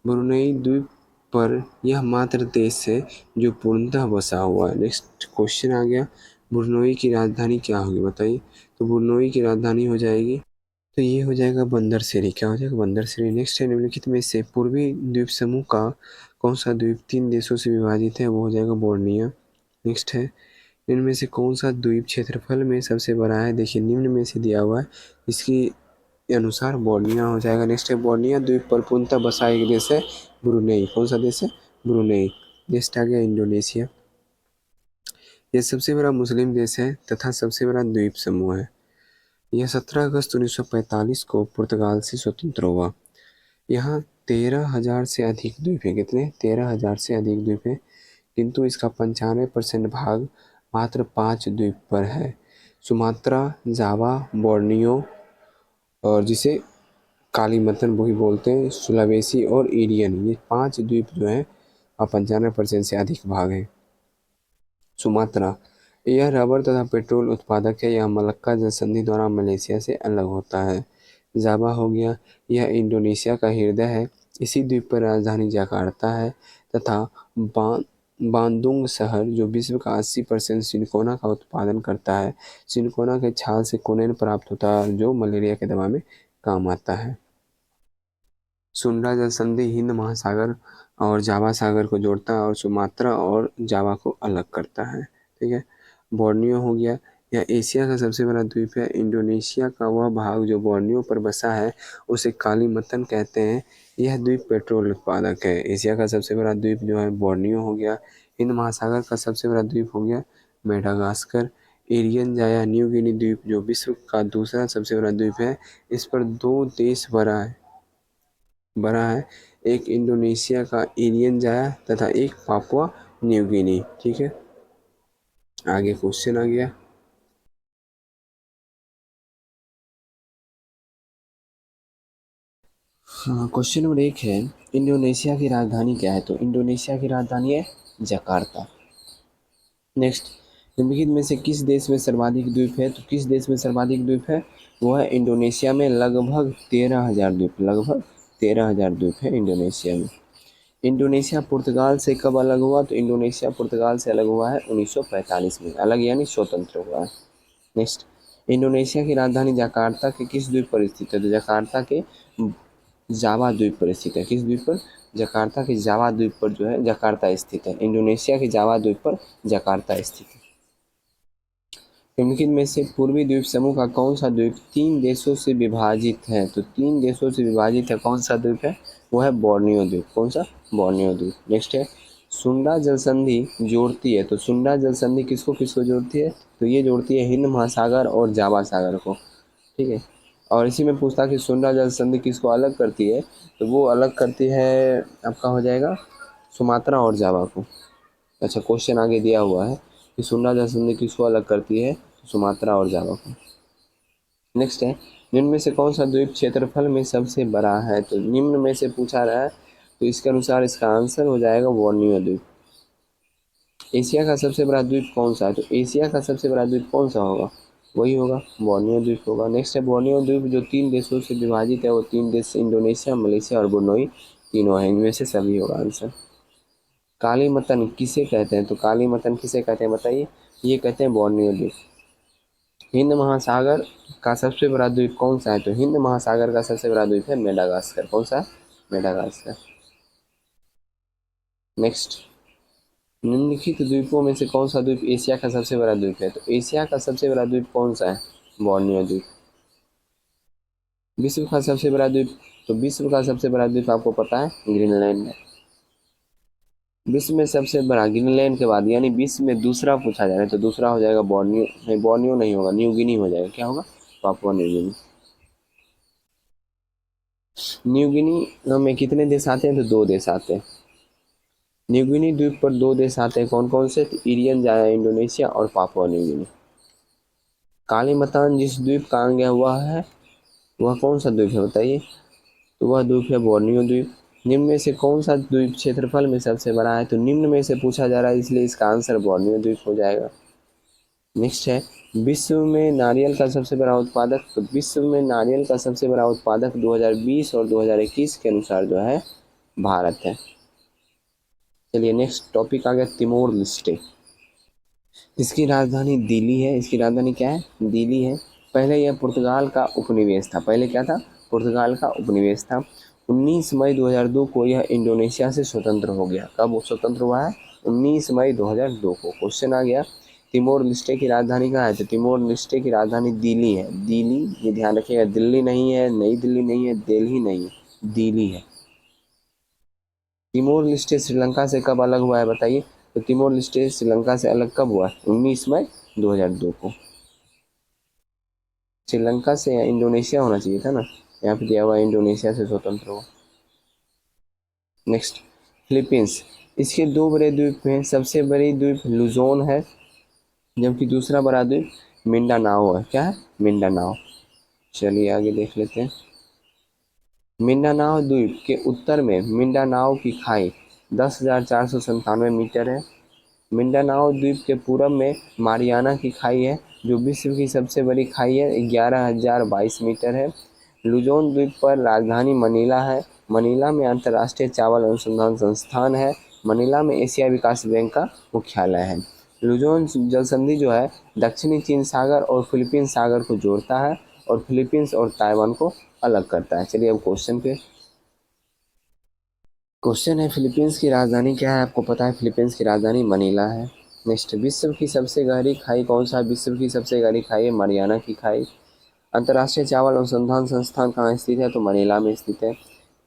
ब्रुनेई द्वीप पर यह मात्र देश है जो पूर्णतः बसा हुआ है। नेक्स्ट क्वेश्चन आ गया ब्रुनेई की राजधानी क्या होगी बताइए? तो ब्रुनेई की राजधानी हो जाएगी, तो ये हो जाएगा बंदरसिरी। क्या हो जाएगा? बंदरसिरी। नेक्स्ट है निम्नलिखित में से पूर्वी द्वीप समूह का कौन सा द्वीप 3 देशों से विभाजित है? वो हो जाएगा बोर्निया। नेक्स्ट है इनमें से कौन सा द्वीप क्षेत्रफल में सबसे बड़ा है? देखिए निम्न में से दिया हुआ है, इसकी अनुसार बोर्निया हो जाएगा। नेक्स्ट है बोर्निया द्वीप पर पूर्णतः बसा एक देश है ब्रुनेई। कौन सा देश है? ब्रुनेई। नेक्स्ट आ गया इंडोनेशिया। यह सबसे बड़ा मुस्लिम देश है तथा सबसे बड़ा द्वीप समूह है। यह 17 अगस्त 1945 को पुर्तगाल से स्वतंत्र हुआ। यहाँ 13,000 से अधिक द्वीप है। कितने? 13,000 से अधिक द्वीप है, किंतु इसका 95% भाग मात्र 5 द्वीप पर है। सुमात्रा, जावा, बोर्नियो और जिसे कालीमतन भी बोलते हैं, सुलावेसी और इरियन, ये 5 द्वीप जो हैं और 95% से अधिक भाग है। सुमात्रा, यह रबर तथा पेट्रोल उत्पादक है। यह मलक्का जल संधि द्वारा मलेशिया से अलग होता है। जावा हो गया, यह इंडोनेशिया का हृदय है। इसी द्वीप पर राजधानी जकार्ता है तथा बांदुंग शहर जो विश्व का 80% सिनकोना का उत्पादन करता है। सिनकोना के छाल से कोनेन प्राप्त होता है जो मलेरिया के दवा में काम आता है। सुंडा जल संधि हिंद महासागर और जावा सागर को जोड़ता है और सुमात्रा और जावा को अलग करता है। ठीक है। बोर्नियो हो गया, यह एशिया का सबसे बड़ा द्वीप है। इंडोनेशिया का वह भाग जो बोर्नियो पर बसा है उसे कालीमतन कहते हैं। यह द्वीप पेट्रोल उत्पादक है। एशिया का सबसे बड़ा द्वीप जो है बोर्नियो हो गया। हिंद महासागर का सबसे बड़ा द्वीप हो गया मेडागास्कर। एरियन जाया न्यू गिनी द्वीप जो विश्व का दूसरा सबसे बड़ा द्वीप है। इस पर दो देश बड़ा है, एक इंडोनेशिया का एरियन जाया तथा एक पापुआ न्यू गिनी। ठीक है, आगे क्वेश्चन आ गया। हाँ, क्वेश्चन नंबर 1 है इंडोनेशिया की राजधानी क्या है? तो इंडोनेशिया की राजधानी है जकार्ता। नेक्स्ट, निम्नलिखित में से किस देश में सर्वाधिक द्वीप है? तो किस देश में सर्वाधिक द्वीप है? वो है इंडोनेशिया में। लगभग 13,000 द्वीप, लगभग 13,000 द्वीप है इंडोनेशिया में। इंडोनेशिया पुर्तगाल से कब अलग हुआ? तो इंडोनेशिया पुर्तगाल से अलग हुआ है 1945 में। अलग यानी स्वतंत्र हुआ है। नेक्स्ट, इंडोनेशिया की राजधानी जकार्ता के किस द्वीप पर स्थित है? तो जकार्ता के जावा द्वीप पर स्थित है। किस द्वीप पर? जकार्ता के जावा द्वीप पर जो है जकार्ता स्थित है। इंडोनेशिया के जावा द्वीप पर जकार्ता स्थित है। निम्नलिखित में से पूर्वी द्वीप समूह का कौन सा द्वीप 3 देशों से विभाजित है? तो 3 देशों से विभाजित है, कौन सा द्वीप है? वो है बोर्नियो द्वीप। कौन सा? बोर्नियो द्वीप। नेक्स्ट है सुंडा जल संधि जोड़ती है। तो सुंडा जल संधि किसको किसको जोड़ती है? तो ये जोड़ती है हिंद महासागर और जावा सागर को। ठीक है, और इसी में पूछता कि सुंडा जल संधि किसको अलग करती है? तो वो अलग करती है, आपका हो जाएगा सुमात्रा और जावा को। अच्छा, क्वेश्चन आगे दिया हुआ है कि सुंडा जल संधि किसको अलग करती है? तो सुमात्रा और जावा को। नेक्स्ट है निम्न में से कौन सा द्वीप क्षेत्रफल में सबसे बड़ा है? तो निम्न में से पूछा रहा है, तो इसके अनुसार इसका आंसर हो जाएगा बोर्नियो द्वीप। एशिया का सबसे बड़ा द्वीप कौन सा है? तो एशिया का सबसे बड़ा द्वीप कौन सा होगा? वही होगा, बोर्नियो द्वीप होगा। नेक्स्ट है बोर्नियो द्वीप जो 3 देशों से विभाजित है, वो 3 देश इंडोनेशिया, मलेशिया और ब्रुनई तीनों हैं। इनमें से सभी होगा आंसर। काली मतन किसे कहते हैं? तो काली मतन किसे कहते हैं बताइए? ये कहते हैं बोर्नियो द्वीप। हिंद महासागर का सबसे बड़ा द्वीप कौन सा है? तो हिंद महासागर का सबसे बड़ा द्वीप है मेडागास्कर। कौन सा? मेडागास्कर। नेक्स्ट, निम्नलिखित द्वीपों में से कौन सा द्वीप एशिया का सबसे बड़ा द्वीप है? तो एशिया का सबसे बड़ा द्वीप कौन सा है? बोर्नियो द्वीप। विश्व का सबसे बड़ा द्वीप? तो विश्व का सबसे बड़ा द्वीप आपको पता है ग्रीनलैंड है। विश्व में सबसे बड़ा ग्रीनलैंड के बाद, यानी विश्व में दूसरा पूछा जा रहा है, तो दूसरा हो जाएगा बोर्नियो। नहीं, बोर्नियो नहीं होगा, न्यू गिनी हो जाएगा। क्या होगा? Papua New Guinea. New Guinea में कितने देश आते हैं? तो 2 देश आते हैं। न्यू गिनी द्वीप पर 2 देश आते हैं, कौन कौन से? तो इरियन जाया इंडोनेशिया और पापुआ न्यू गिनी। कालीमतान जिस द्वीप का अंग हुआ है वह कौन सा द्वीप है बताइए? तो वह द्वीप है बोर्नियो द्वीप। निम्न में से कौन सा द्वीप क्षेत्रफल में सबसे बड़ा है? तो निम्न में से पूछा जा रहा है, इसलिए इसका आंसर बोर्नियो द्वीप हो जाएगा। नेक्स्ट है विश्व में नारियल का सबसे बड़ा उत्पादक? तो विश्व में नारियल का सबसे बड़ा उत्पादक 2020 और 2021 के अनुसार जो है भारत है। चलिए नेक्स्ट टॉपिक आ गया तिमोर लेस्टे। इसकी राजधानी दिल्ली है। इसकी राजधानी क्या है? दिल्ली है। पहले यह पुर्तगाल का उपनिवेश था। पहले क्या था? पुर्तगाल का उपनिवेश था। 19 मई 2002 को यह इंडोनेशिया से स्वतंत्र हो गया। कब स्वतंत्र हुआ है? 19 मई 2002 को। क्वेश्चन आ गया तिमोर लेस्टे की राजधानी कहाँ है? तो तिमोर लेस्टे की राजधानी दिल्ली है। दिल्ली, ये ध्यान रखिएगा, दिल्ली नहीं है, नई दिल्ली नहीं है, दिल्ली नहीं है, दिल्ली है। तिमोर लेस्टे श्रीलंका से कब अलग हुआ है बताइए? तो तिमोर लेस्टे श्रीलंका से अलग कब हुआ? 19 मई 2002 को। श्रीलंका से या इंडोनेशिया होना चाहिए था ना, यहाँ पे दिया हुआ इंडोनेशिया से स्वतंत्र हुआ। Next, Philippines. इसके 2 बड़े द्वीप हैं। सबसे बड़ी द्वीप लुजोन है, जबकि दूसरा बड़ा द्वीप मिंडानाओ है। क्या है? मिंडानाओ। चलिए आगे देख लेते हैं। मिंडानाओ द्वीप के उत्तर में मिंडानाओ की खाई 10,497 मीटर है। मिंडानाओ द्वीप के पूरब में मारियाना की खाई है, जो विश्व की सबसे बड़ी खाई है, 11,022 मीटर है। लुजोन द्वीप पर राजधानी मनीला है। मनीला में अंतर्राष्ट्रीय चावल अनुसंधान संस्थान है। मनीला में एशिया विकास बैंक का मुख्यालय है। लुजोन जल संधि जो है दक्षिणी चीन सागर और फिलीपींस सागर को जोड़ता है और फिलीपींस और ताइवान को अलग करता है। चलिए अब क्वेश्चन पे। क्वेश्चन है फिलीपींस की राजधानी क्या है? आपको पता है फिलीपींस की राजधानी मनीला है। नेक्स्ट, विश्व की सबसे गहरी खाई कौन सा है? विश्व की सबसे गहरी खाई है मरियाना की खाई। अंतर्राष्ट्रीय चावल अनुसंधान संस्थान कहाँ स्थित है? तो मनीला में स्थित है।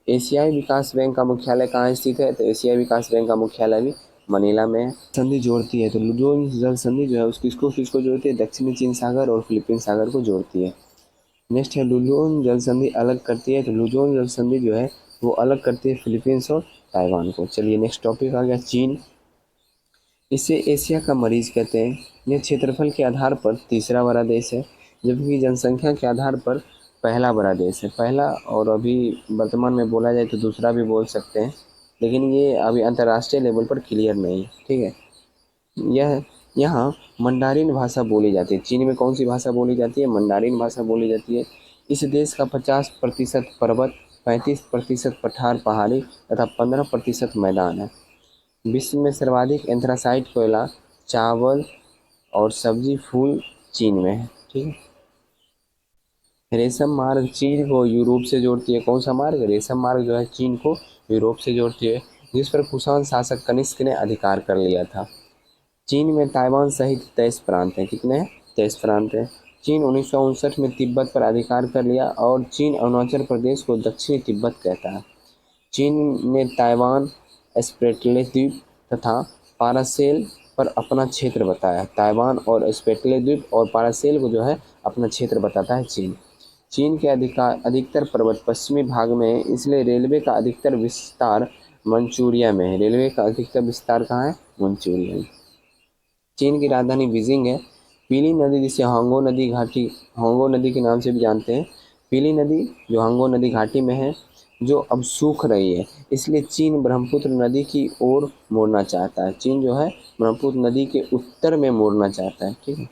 एशियाई विकास बैंक का मुख्यालय कहाँ स्थित है? तो एशियाई विकास बैंक का मुख्यालय भी मनीला में है। संधि जोड़ती है, तो लुजोन जल संधि जो है उसको किसको किसको जोड़ती है? दक्षिणी चीन सागर और फिलीपीन सागर को जोड़ती है। नेक्स्ट है, लुजोन जल संधि अलग करती है, तो लुजोन जल संधि जो है वो अलग करती है फिलीपींस और ताइवान को। चलिए नेक्स्ट टॉपिक आ गया चीन। इसे एशिया का मरीज कहते हैं। यह क्षेत्रफल के आधार पर तीसरा बड़ा देश है, जबकि जनसंख्या के आधार पर पहला बड़ा देश है। पहला, और अभी वर्तमान में बोला जाए तो दूसरा भी बोल सकते हैं, लेकिन ये अभी अंतर्राष्ट्रीय लेवल पर क्लियर नहीं है। ठीक है। यह यहाँ मंडारिन भाषा बोली जाती है। चीन में कौन सी भाषा बोली जाती है? मंडारिन भाषा बोली जाती है। इस देश का 50% पर्वत, 35% पठार पहाड़ी तथा 15% मैदान है। विश्व में सर्वाधिक एंथ्रासाइट कोयला, चावल और सब्जी फूल चीन में है। ठीक है। रेशम मार्ग चीन को यूरोप से जोड़ती है। कौन सा मार्ग? रेशम मार्ग जो है चीन को यूरोप से जोड़ती है, जिस पर कुषाण शासक कनिष्क ने अधिकार कर लिया था। चीन में ताइवान सहित 23 प्रांत हैं। कितने हैं? 23 प्रांत हैं। चीन 1959 में तिब्बत पर अधिकार कर लिया और चीन अरुणाचल प्रदेश को दक्षिणी तिब्बत कहता है। चीन ने ताइवान, स्प्रेटले द्वीप तथा पारासेल पर अपना क्षेत्र बताया। ताइवान और स्प्रेटले द्वीप और पारासेल को जो है अपना क्षेत्र बताता है चीन। चीन के अधिकतर पर्वत पश्चिमी भाग में है, इसलिए रेलवे का अधिकतर विस्तार मंचूरिया में है। रेलवे का अधिकतर विस्तार कहाँ है? मंचूरिया में। चीन की राजधानी बीजिंग है। पीली नदी, जिसे हांगो नदी के नाम से भी जानते हैं, पीली नदी जो हांगो नदी घाटी में है, जो अब सूख रही है, इसलिए चीन ब्रह्मपुत्र नदी की ओर मोड़ना चाहता है। चीन जो है ब्रह्मपुत्र नदी के उत्तर में मोड़ना चाहता है। ठीक है।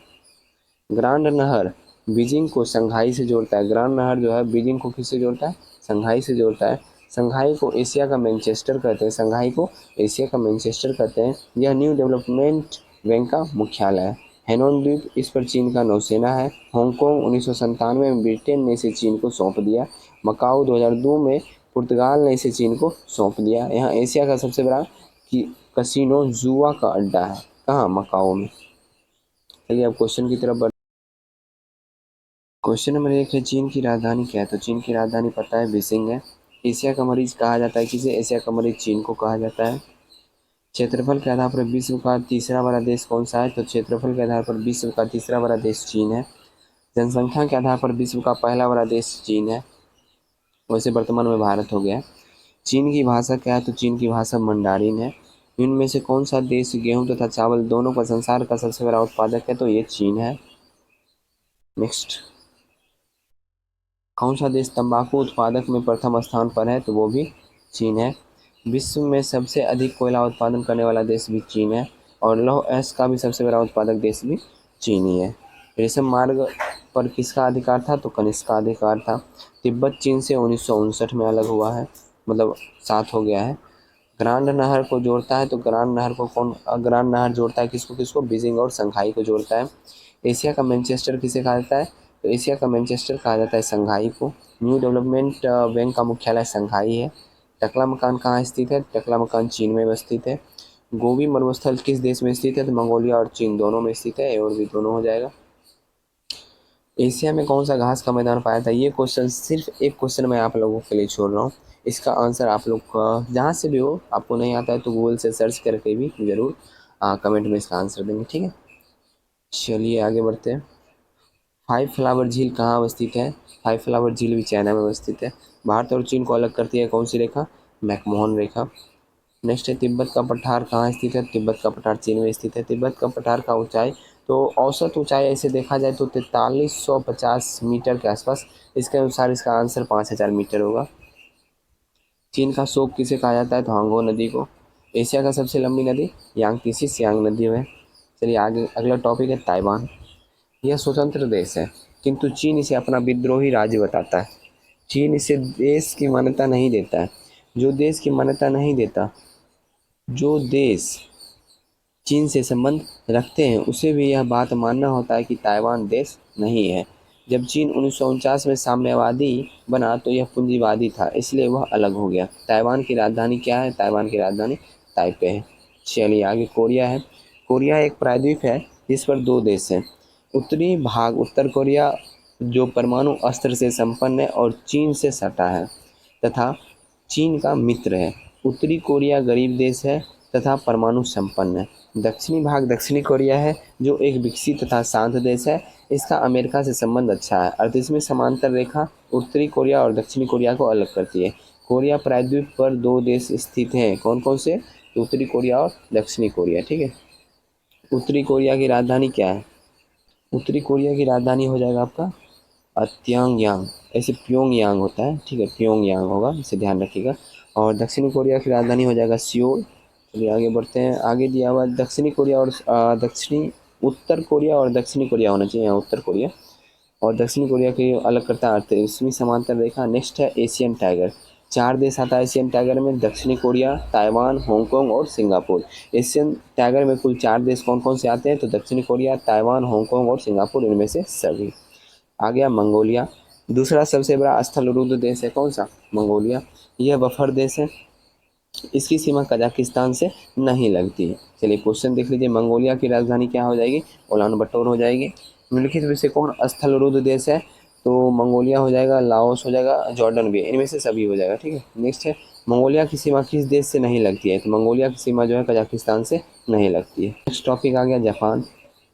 ग्रांड नहर बीजिंग को शंघाई से जोड़ता है। ग्रांड नहर जो है बीजिंग को किससे जोड़ता है? शंघाई से जोड़ता है। शंघाई को एशिया का मैनचेस्टर कहते हैं। शंघाई को एशिया का मैनचेस्टर कहते हैं। यह न्यू डेवलपमेंट बैंक का मुख्यालय है। हैनोन द्वीप, इस पर चीन का नौसेना है। हांगकांग 1997 में ब्रिटेन ने इसे चीन को सौंप दिया। मकाऊ 2002 में पुर्तगाल ने इसे चीन को सौंप दिया। यहाँ एशिया का सबसे बड़ा कसिनो जुआ का अड्डा है। कहाँ? मकाऊ में। चलिए अब क्वेश्चन की तरफ। क्वेश्चन नंबर 1 है, चीन की राजधानी क्या है? तो चीन की राजधानी पता है, बीजिंग है। एशिया का मरीज कहा जाता है किसे? एशिया का मरीज चीन को कहा जाता है। क्षेत्रफल के आधार पर विश्व का तीसरा बड़ा देश कौन सा है? तो क्षेत्रफल के आधार पर विश्व का तीसरा बड़ा देश चीन है। जनसंख्या के आधार पर विश्व का पहला बड़ा देश चीन है, वैसे वर्तमान में भारत हो गया है। चीन की भाषा क्या है? तो चीन की भाषा मंडारिन है। इनमें से कौन सा देश गेहूं तथा चावल दोनों का संसार का सबसे बड़ा उत्पादक है? तो ये चीन है। नेक्स्ट, कौन सा देश तंबाकू उत्पादक में प्रथम स्थान पर है? तो वो भी चीन है। विश्व में सबसे अधिक कोयला उत्पादन करने वाला देश भी चीन है, और लौह अयस्क का भी सबसे बड़ा उत्पादक देश भी चीन ही है। रेशम मार्ग पर किसका अधिकार था? तो कनिष्क का अधिकार था। तिब्बत चीन से 1959 में अलग हुआ है, मतलब साथ हो गया है। ग्रांड नहर को जोड़ता है, तो ग्रांड नहर जोड़ता है किसको किसको? बीजिंग और शंघाई को जोड़ता है। एशिया का मैनचेस्टर किसे कहा जाता है? तो एशिया का मैनचेस्टर कहा जाता है शंघाई को। न्यू डेवलपमेंट बैंक का मुख्यालय शंघाई है। टकला मकान कहाँ स्थित है? टकला मकान चीन में स्थित है। गोबी मरुस्थल किस देश में स्थित है? तो मंगोलिया और चीन दोनों में स्थित है, और भी दोनों हो जाएगा। एशिया में कौन सा घास का मैदान पाया था? ये क्वेश्चन, सिर्फ एक क्वेश्चन मैं आप लोगों के लिए छोड़ रहा हूँ। इसका आंसर आप लोग जहाँ से भी हो, आपको नहीं आता है तो गूगल से सर्च करके भी ज़रूर कमेंट में इसका आंसर देंगे। ठीक है। चलिए आगे बढ़ते हैं। फाइव फ्लावर झील कहाँ अवस्थित है? फाइव फ्लावर झील भी चाइना में अवस्थित है। भारत और चीन को अलग करती है कौन सी रेखा? मैकमोहन रेखा। नेक्स्ट है, तिब्बत का पठार कहाँ स्थित है? तिब्बत का पठार चीन में स्थित है। तिब्बत का पठार का ऊंचाई, तो औसत ऊंचाई ऐसे देखा जाए तो 4350 मीटर के आसपास। इसके अनुसार इसका आंसर 5000 मीटर होगा। चीन का शोक किसे कहा जाता है? तो हांगो नदी को। एशिया का सबसे लंबी नदी यांगतीसी सियांग नदी है। चलिए आगे, अगला टॉपिक है ताइवान। यह स्वतंत्र देश है, किंतु चीन इसे अपना विद्रोही राज्य बताता है। चीन इसे देश की मान्यता नहीं देता है। जो देश की मान्यता नहीं देता, जो देश चीन से संबंध रखते हैं, उसे भी यह बात मानना होता है कि ताइवान देश नहीं है। जब चीन 1949 में साम्यवादी बना तो यह पूंजीवादी था, इसलिए वह अलग हो गया। ताइवान की राजधानी क्या है? ताइवान की राजधानी ताइपे है। चलिए आगे, कोरिया है। कोरिया एक प्रायद्वीप है जिस पर 2 देश हैं। उत्तरी भाग उत्तर कोरिया जो परमाणु अस्त्र से संपन्न है और चीन से सटा है तथा चीन का मित्र है। उत्तरी कोरिया गरीब देश है तथा परमाणु संपन्न है। दक्षिणी भाग दक्षिणी कोरिया है जो एक विकसित तथा शांत देश है। इसका अमेरिका से संबंध अच्छा है। 38वीं समांतर रेखा उत्तरी कोरिया और दक्षिणी कोरिया को अलग करती है। कोरिया प्रायद्वीप पर 2 देश स्थित हैं। कौन कौन से? उत्तरी कोरिया और दक्षिणी कोरिया। ठीक है। उत्तरी कोरिया की राजधानी क्या है? उत्तरी कोरिया की राजधानी हो जाएगा आपका प्योंगयांग। ऐसे प्योंगयांग होता है, ठीक है, प्योंगयांग होगा, इसे ध्यान रखिएगा। और दक्षिणी कोरिया की राजधानी हो जाएगा सियोल। चलिए आगे बढ़ते हैं। आगे दिया हुआ दक्षिणी कोरिया और उत्तर कोरिया और दक्षिणी कोरिया होना चाहिए, यहाँ उत्तर कोरिया और दक्षिणी कोरिया की अलग करता है 38वीं समांतर रेखा। नेक्स्ट है एशियन टाइगर। 4 देश आता है एशियन टाइगर में, दक्षिणी कोरिया, ताइवान, हांगकांग और सिंगापुर। एशियन टाइगर में कुल 4 देश कौन कौन से आते हैं? तो दक्षिणी कोरिया, ताइवान, हांगकांग और सिंगापुर, इनमें से सभी। आ गया मंगोलिया। दूसरा सबसे बड़ा स्थलरुद्ध देश है, कौन सा? मंगोलिया। यह बफर देश है, इसकी सीमा कजाकिस्तान से नहीं लगती है। चलिए क्वेश्चन देख लीजिए। मंगोलिया की राजधानी क्या हो जाएगी? उलान बटोर हो जाएगी। निम्नलिखित में से कौन स्थलरुद्ध देश है? तो मंगोलिया हो जाएगा, लाओस हो जाएगा, जॉर्डन भी है, इनमें से सभी हो जाएगा। ठीक है। नेक्स्ट है मंगोलिया की सीमा किस देश से नहीं लगती है? तो मंगोलिया की सीमा जो है कजाकिस्तान से नहीं लगती है। नेक्स्ट टॉपिक आ गया जापान।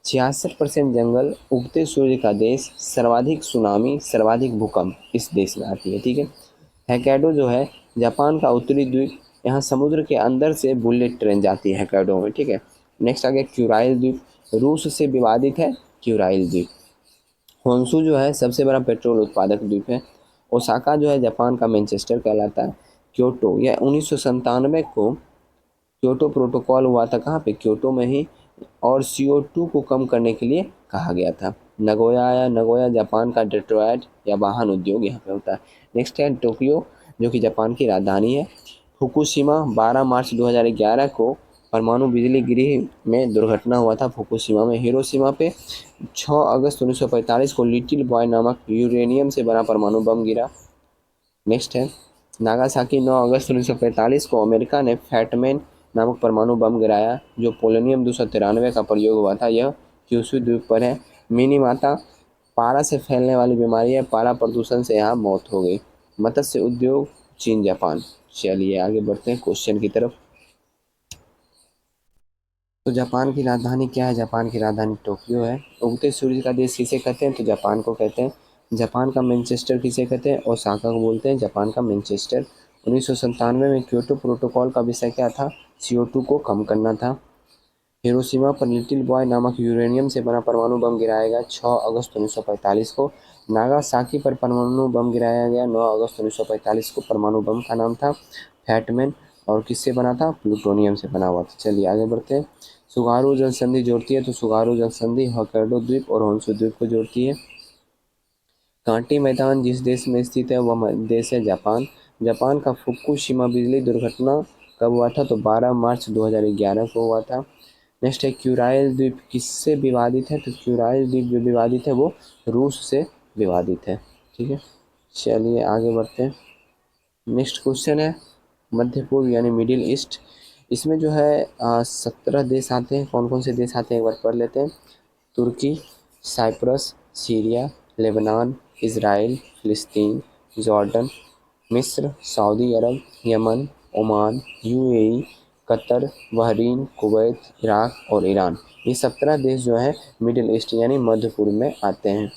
66% जंगल, उगते सूर्य का देश, सर्वाधिक सुनामी, सर्वाधिक भूकंप इस देश में आती है। ठीक है। होक्काइडो जो है जापान का उत्तरी द्वीप, यहाँ समुद्र के अंदर से बुलेट ट्रेन जाती है होक्काइडो में। ठीक है। नेक्स्ट आ गया क्यूराइल द्वीप, रूस से विवादित है क्यूराइल द्वीप। होन्शु जो है सबसे बड़ा पेट्रोल उत्पादक द्वीप है। ओसाका जो है जापान का मैनचेस्टर कहलाता है। क्योटो, यह 1997 को क्योटो प्रोटोकॉल हुआ था, कहाँ पे? क्योटो में ही, और CO2 को कम करने के लिए कहा गया था। नगोया या नगोया जापान का डेट्रॉयट या वाहन उद्योग यहाँ पे होता है। नेक्स्ट है टोक्यो जो कि जापान की राजधानी है। फुकुशिमा 12 मार्च 2011 को परमाणु बिजली गृह में दुर्घटना हुआ था फुकुशिमा में। हिरोशिमा पे 6 अगस्त 1945 को लिटिल बॉय नामक यूरेनियम से बना परमाणु बम गिरा। नेक्स्ट है नागासाकी 9 अगस्त 1945 को अमेरिका ने फैटमैन नामक परमाणु बम गिराया जो पोलोनियम 293 का प्रयोग हुआ था। यह क्यूशू द्वीप पर है। मिनीमाता पारा से फैलने वाली बीमारी है, पारा प्रदूषण से यहाँ मौत हो गई। मत्स्य उद्योग चीन जापान। चलिए आगे बढ़ते हैं क्वेश्चन की तरफ। तो जापान की राजधानी क्या है? जापान की राजधानी टोक्यो है। उगते सूर्य का देश किसे कहते हैं? तो जापान को कहते हैं। जापान का मैनचेस्टर किसे कहते हैं? ओसाका को बोलते हैं जापान का मैनचेस्टर। 1997 में क्योटो प्रोटोकॉल का विषय क्या था? CO2 को कम करना था। हिरोशिमा पर लिटिल बॉय नामक यूरेनियम से बना परमाणु बम गिराया गया 6 अगस्त 1945 को। नागासाकी पर परमाणु बम गिराया गया 9 अगस्त 1945 को। परमाणु बम का नाम था फैटमैन और किससे बना था? प्लूटोनियम से बना हुआ था। चलिए आगे बढ़ते हैं। सुगारू जल संधि जोड़ती है, तो सुगारू जल संधि होक्काइडो द्वीप और होन्शु द्वीप को जोड़ती है। कांटी मैदान जिस देश में स्थित है वह देश है जापान। जापान का फुकुशिमा बिजली दुर्घटना कब हुआ था? तो 12 मार्च 2011 को हुआ था। नेक्स्ट है क्यूराइल द्वीप किससे विवादित है? तो क्यूराइल द्वीप जो विवादित है वो रूस से विवादित है। ठीक है। चलिए आगे बढ़ते हैं। नेक्स्ट क्वेश्चन है मध्य पूर्व यानी मिडिल ईस्ट। इसमें जो है 17 देश आते हैं। कौन कौन से देश आते हैं एक बार पढ़ लेते हैं। तुर्की, साइप्रस, सीरिया, लेबनान, इज़राइल, फ़िलिस्तीन, जॉर्डन, मिस्र, Saudi Arab, Yemen, Oman, UAE, Qatar, Bahrain, Kuwait, Iraq और ईरान। ये 17 देश जो हैं मिडिल ईस्ट यानी मध्य पूर्व में आते हैं।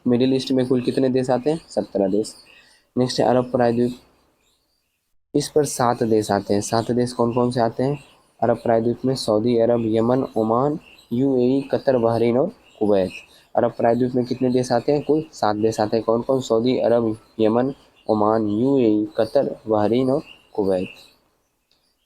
मिडिल ईस्ट में कुल कितने देश आते हैं? 17 देश। नेक्स्ट है अरब प्रायद्वीप। इस पर 7 देश आते हैं। 7 देश कौन कौन से आते हैं? अरब प्रायद्वीप में Saudi Arab, Yemen, Oman, UAE, Qatar, Bahrain और कुवैत। अरब प्रायद्वीप में कितने देश आते हैं? कुल 7 देश आते हैं। कौन कौन? Saudi Arab, Yemen, Oman, UAE, Qatar, Bahrain और कुवैत।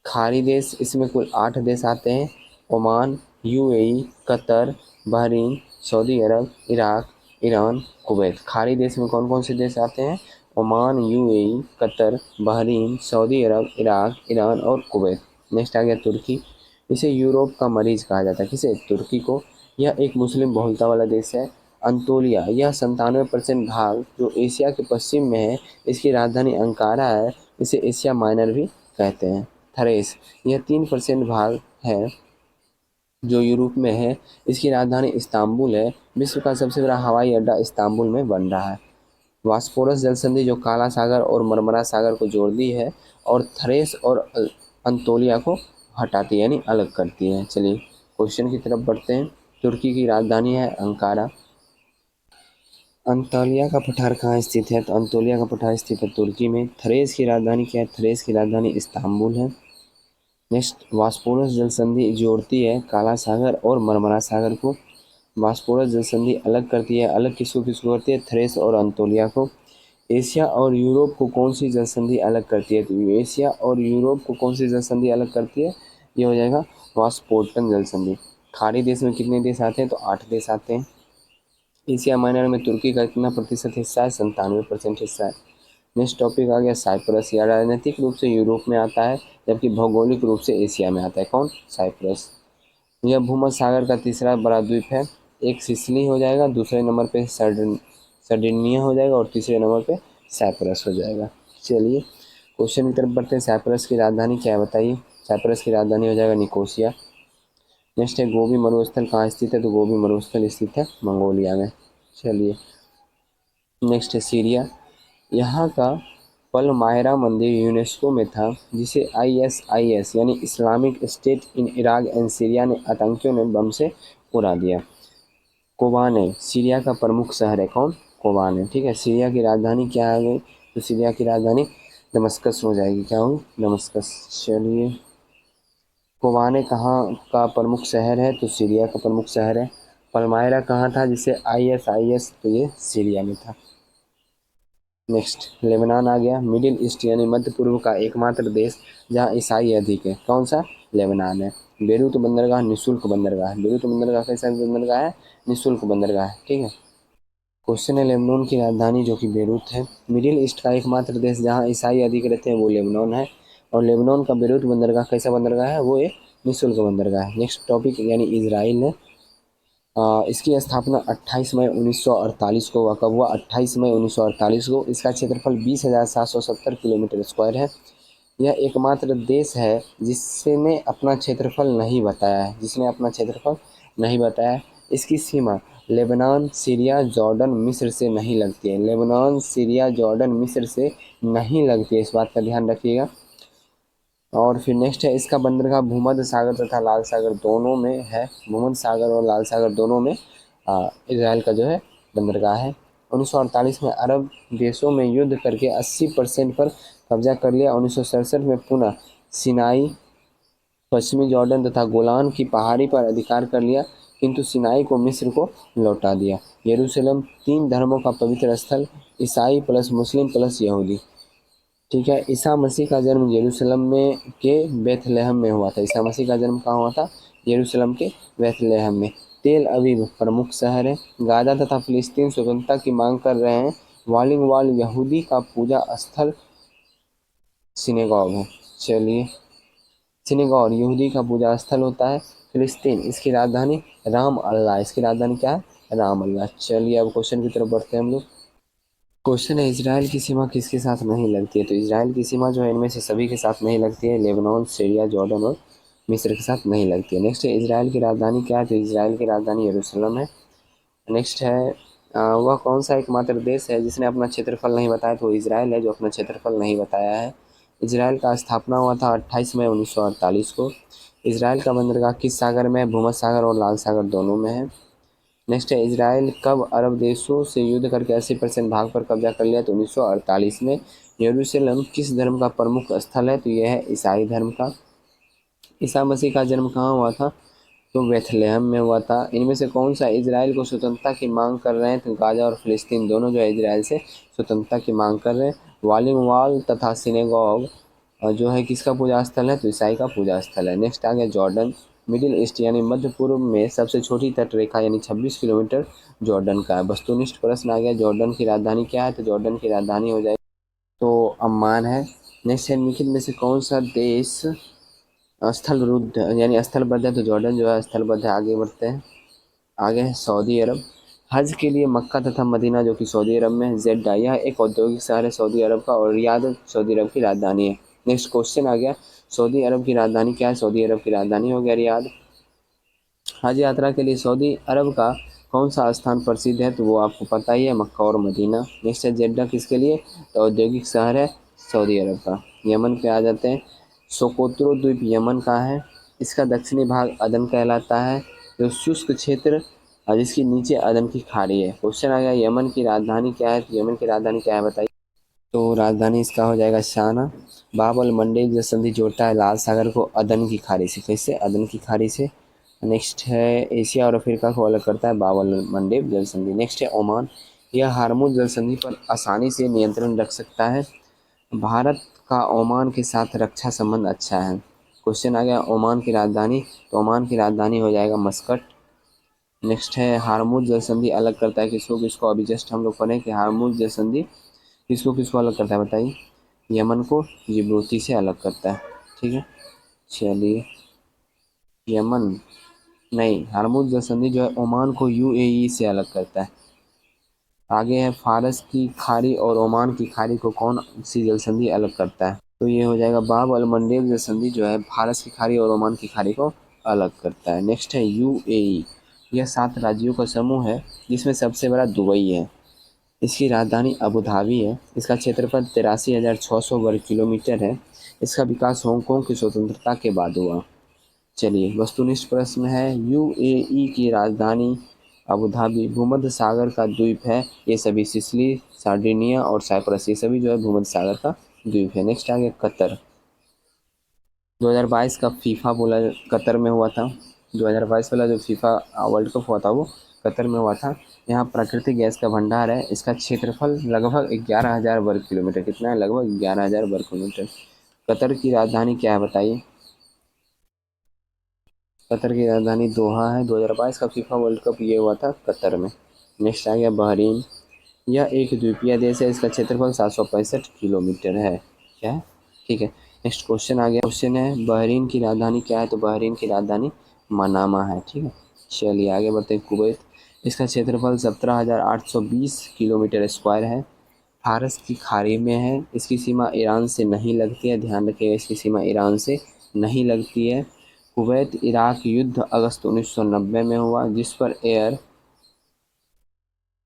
खाड़ी देश, इसमें कुल 8 देश आते हैं। Oman, UAE, Qatar, Bahrain, Saudi Arab, Iraq, Iran, Kuwait. खाड़ी देश में कौन कौन से देश आते हैं? Oman, UAE, Qatar, Bahrain, Saudi Arab, Iraq, Iran और कुवैत। नेक्स्ट आ गया तुर्की। इसे यूरोप का मरीज कहा जाता है। किसे? तुर्की को। यह एक मुस्लिम बहुलता वाला देश है। अंतोलिया, यह 97% भाग जो एशिया के पश्चिम में है। इसकी राजधानी अंकारा है। इसे एशिया माइनर भी कहते हैं। थरेस, यह 3% भाग है जो यूरोप में है। इसकी राजधानी इस्तांबुल है। विश्व का सबसे बड़ा हवाई अड्डा इस्तांबुल में बन रहा है। वास्पोरस जल संधि जो काला सागर और मरमरा सागर को जोड़ती है और थरेस और अंतोलिया को हटाती है यानी अलग करती है। चलिए क्वेश्चन की तरफ बढ़ते हैं। तुर्की की राजधानी है अंकारा। अंतोलिया का पठार कहाँ स्थित है? तो अंतोलिया का पठार स्थित है तुर्की में। थरेस की राजधानी क्या है? थरेस की राजधानी इस्तांबुल है। नेक्स्ट, वास्पोरस जल संधि जोड़ती है काला सागर और मरमरा सागर को। वास्पोरस जल संधि अलग करती है, अलग किसको किसको करती है? थरेस और अंतोलिया को। एशिया और यूरोप को कौन सी जल संधि अलग करती है? तो एशिया और यूरोप को कौन सी जल संधि अलग करती है? ये हो जाएगा वास्पोर्टन जल संधि। खाड़ी देश में कितने देश आते हैं? तो 8 देश आते हैं। एशिया माइनर में तुर्की का कितना प्रतिशत हिस्सा है? 97% हिस्सा है। नेक्स्ट टॉपिक आ गया साइप्रस। यह राजनीतिक रूप से यूरोप में आता है जबकि भौगोलिक रूप से एशिया में आता है। कौन? साइप्रस। यह भूमध्य सागर का तीसरा बड़ा द्वीप है। एक सिसिली हो जाएगा, दूसरे नंबर पे सर्डिनिया हो जाएगा और तीसरे नंबर पे साइप्रस हो जाएगा। चलिए क्वेश्चन की तरफ बढ़ते हैं। साइप्रस की राजधानी क्या है बताइए? साइप्रस की राजधानी हो जाएगा निकोसिया। नेक्स्ट है गोबी मरुस्थल कहाँ स्थित है? तो गोबी मरुस्थल स्थित है मंगोलिया में। चलिए नेक्स्ट है सीरिया। यहाँ का पलमायरा मंदिर यूनेस्को में था जिसे ISIS यानी Islamic state in Iraq and Syria ने आतंकियों ने बम से उड़ा दिया। कोबाने सीरिया का प्रमुख शहर है। कौन? कोबाने। ठीक है। सीरिया की राजधानी क्या आ गई? तो सीरिया की राजधानी दमस्कस हो जाएगी। क्या होगी? दमस्कस। चलिए कोबाने कहाँ का प्रमुख शहर है? तो सीरिया का प्रमुख शहर है। पलमायरा कहाँ था जिसे ISIS? तो ये सीरिया में था। नेक्स्ट लेबनान आ गया। मिडिल ईस्ट यानी मध्य पूर्व का एकमात्र देश जहाँ ईसाई अधिक है। कौन सा? लेबनान है। बेरूत बंदरगाह निःशुल्क बंदरगाह है। बेरूत बंदरगाह कैसा बंदरगाह है? निःशुल्क बंदरगाह है। ठीक है। क्वेश्चन है लेबनान की राजधानी जो कि बेरूत है। मिडिल ईस्ट का एकमात्र देश जहाँ ईसाई अधिक रहते हैं वो लेबनान है। और लेबनान का बेरूत बंदरगाह कैसा बंदरगाह है? वो एक निःशुल्क बंदरगाह है। नेक्स्ट टॉपिक यानी इजराइल है। इसकी स्थापना 28 मई 1948 को हुआ। कब हुआ? 28 मई 1948 को। इसका क्षेत्रफल 20,770 किलोमीटर स्क्वायर है। यह एकमात्र देश है जिसने अपना क्षेत्रफल नहीं बताया है। जिसने अपना क्षेत्रफल नहीं बताया है। इसकी सीमा लेबनान, सीरिया, जॉर्डन, मिस्र से नहीं लगती है। लेबनान, सीरिया, जॉर्डन, मिस्र से नहीं लगती है। इस बात का ध्यान रखिएगा। और फिर नेक्स्ट है इसका बंदरगाह भूमध्य सागर तथा लाल सागर दोनों में है। भूमध्य सागर और लाल सागर दोनों में इजराइल का जो है बंदरगाह है। 1948 में अरब देशों में युद्ध करके 80% पर कब्जा कर लिया। 1967 में पुनः सिनाई, पश्चिमी जॉर्डन तथा गोलान की पहाड़ी पर अधिकार कर लिया किंतु सिनाई को मिस्र को लौटा दिया। यरूशलेम 3 धर्मों का पवित्र स्थल, ईसाई प्लस मुस्लिम प्लस यहूदी। ठीक है। ईसा मसीह का जन्म यरूशलेम में के बेथलेहम में हुआ था। ईसा मसीह का जन्म कहाँ हुआ था? यरूशलेम के बेथलेहम में। तेल अवीव प्रमुख शहर है। गाजा तथा फिलिस्तीन स्वतंत्रता की मांग कर रहे हैं। वालिंग वाल यहूदी का पूजा स्थल सिनेगॉग है। चलिए सिनेगॉग यहूदी का पूजा स्थल होता है। फिलिस्तीन इसकी राजधानी राम अल्लाह। इसकी राजधानी क्या है? राम अल्लाह। चलिए अब क्वेश्चन की तरफ बढ़ते हैं हम लोग। क्वेश्चन है इसराइल की सीमा किसके साथ नहीं लगती है? तो इसराइल की सीमा जो है इनमें से सभी के साथ नहीं लगती है। लेबनान, सीरिया, जॉर्डन और मिस्र के साथ नहीं लगती है। नेक्स्ट है इसराइल की राजधानी क्या है? तो इसराइल की राजधानी यरूशलेम है। नेक्स्ट है वह कौन सा एकमात्र देश है जिसने अपना क्षेत्रफल नहीं बताया? तो इसराइल है जो अपना क्षेत्रफल नहीं बताया है। इसराइल का स्थापना हुआ था 28 मई 1948 को। इसराइल का बंदरगाह किस सागर में है? भूमध्य सागर और लाल सागर दोनों में है। नेक्स्ट है इसराइल कब अरब देशों से युद्ध करके 80% भाग पर कब्जा कर लिया? तो 1948 में। यरूशलेम किस धर्म का प्रमुख स्थल है? तो यह है ईसाई धर्म का। ईसा मसीह का जन्म कहाँ हुआ था? तो बेथलेहम में हुआ था। इनमें से कौन सा इजराइल को स्वतंत्रता की मांग कर रहे हैं? तो गाजा और फिलिस्तीन दोनों जो है इजराइल से स्वतंत्रता की मांग कर रहे हैं। वालिंग वाल तथा सिनेगॉग जो है किसका पूजा स्थल है? तो ईसाई का पूजा स्थल है। नेक्स्ट आ गया जॉर्डन। मिडिल ईस्ट यानी मध्य पूर्व में सबसे छोटी तट रेखा यानी 26 किलोमीटर जॉर्डन का है। वस्तुनिष्ठ प्रश्न आ गया जॉर्डन की राजधानी क्या है? तो जॉर्डन की राजधानी हो जाएगी तो अम्मान है। नेक्स्ट है निम्नलिखित में से कौन सा देश स्थलबद्ध यानी स्थलबद्ध है? तो जॉर्डन जो है स्थलबद्ध है। आगे बढ़ते हैं। आगे है सऊदी अरब। हज के लिए मक्का तथा मदीना जो कि सऊदी अरब में है। जेड्डा यह एक औद्योगिक शहर है सऊदी अरब का और रियाद सऊदी अरब की राजधानी है। नेक्स्ट क्वेश्चन आ गया सऊदी अरब की राजधानी क्या है? सऊदी अरब की राजधानी हो गया रियाद। हज यात्रा के लिए सऊदी अरब का कौन सा स्थान प्रसिद्ध है, तो वो आपको पता ही है, मक्का और मदीना। नेक्स्ट है जेड्डा किसके लिए, तो औद्योगिक शहर है सऊदी अरब का। यमन पे आ जाते हैं। सोकोत्रो द्वीप यमन का है। इसका दक्षिणी भाग अदन कहलाता है, जो शुष्क क्षेत्र और जिसके नीचे अदन की खाड़ी है। क्वेश्चन आ गया यमन की राजधानी क्या है, तो यमन की राजधानी क्या है बताइए। तो राजधानी इसका हो जाएगा शाना। बाब अल मंडेब जल संधि जोड़ता है लाल सागर को अदन की खाड़ी से। कैसे, अदन की खाड़ी से। नेक्स्ट है एशिया और अफ्रीका को अलग करता है बाब अल मंडेब जल संधि। नेक्स्ट है ओमान। यह हार्मुज जल संधि पर आसानी से नियंत्रण रख सकता है। भारत का ओमान के साथ रक्षा संबंध अच्छा है। क्वेश्चन आ गया ओमान की राजधानी, तो ओमान की राजधानी हो जाएगा मस्कट। नेक्स्ट है हार्मुज जल संधि अलग करता है किसको किसको, अभी जस्ट हम लोग पढ़े कि हार्मुज जल संधि किसको किसको अलग करता है बताइए। यमन को जिबूती से अलग करता है। ठीक है, चलिए। यमन नहीं, हार्मुज जल संधि जो है ओमान को यूएई से अलग करता है। आगे है फारस की खाड़ी और ओमान की खाड़ी को कौन सी जल संधि अलग करता है, तो ये हो जाएगा बाब अल मंडेब जल संधि जो है फारस की खाड़ी और ओमान की खाड़ी को अलग करता है। नेक्स्ट है यूएई। यह 7 राज्यों का समूह है जिसमें सबसे बड़ा दुबई है। इसकी राजधानी अबू धाबी है। इसका क्षेत्रफल 83,600 वर्ग किलोमीटर है। इसका विकास हांगकांग की स्वतंत्रता के बाद हुआ। चलिए, वस्तुनिष्ठ प्रश्न है। यूएई की राजधानी अबू धाबी भूमध्य सागर का द्वीप है। ये सभी सिसिली, सार्डिनिया और साइप्रस, ये सभी जो है भूमध्य सागर का द्वीप है। नेक्स्ट आ गया कतर। 2022 का फीफा बोला कतर में हुआ था। 2022 वाला जो फीफा वर्ल्ड कप हुआ था वो कतर में हुआ था। यहाँ प्राकृतिक गैस का भंडार है। इसका क्षेत्रफल लगभग 11,000 वर्ग किलोमीटर, कितना है, लगभग 11,000 वर्ग किलोमीटर। कतर की राजधानी क्या है बताइए। कतर की राजधानी दोहा है। 2022 का फीफा वर्ल्ड कप ये हुआ था कतर में। नेक्स्ट आ गया बहरीन। यह एक द्वीपीय देश है। इसका क्षेत्रफल 765 किलोमीटर है। क्या है, ठीक है। नेक्स्ट क्वेश्चन आ गया। क्वेश्चन है बहरीन की राजधानी क्या है, तो बहरीन की राजधानी मनामा है। ठीक है, चलिए आगे बढ़ते हैं। कुवैत। इसका क्षेत्रफल 17,820 किलोमीटर स्क्वायर है। फारस की खाड़ी में है। इसकी सीमा ईरान से नहीं लगती है, ध्यान रखिएगा, इसकी सीमा ईरान से नहीं लगती है। कुवैत इराक युद्ध अगस्त 1990 में हुआ, जिस पर एयर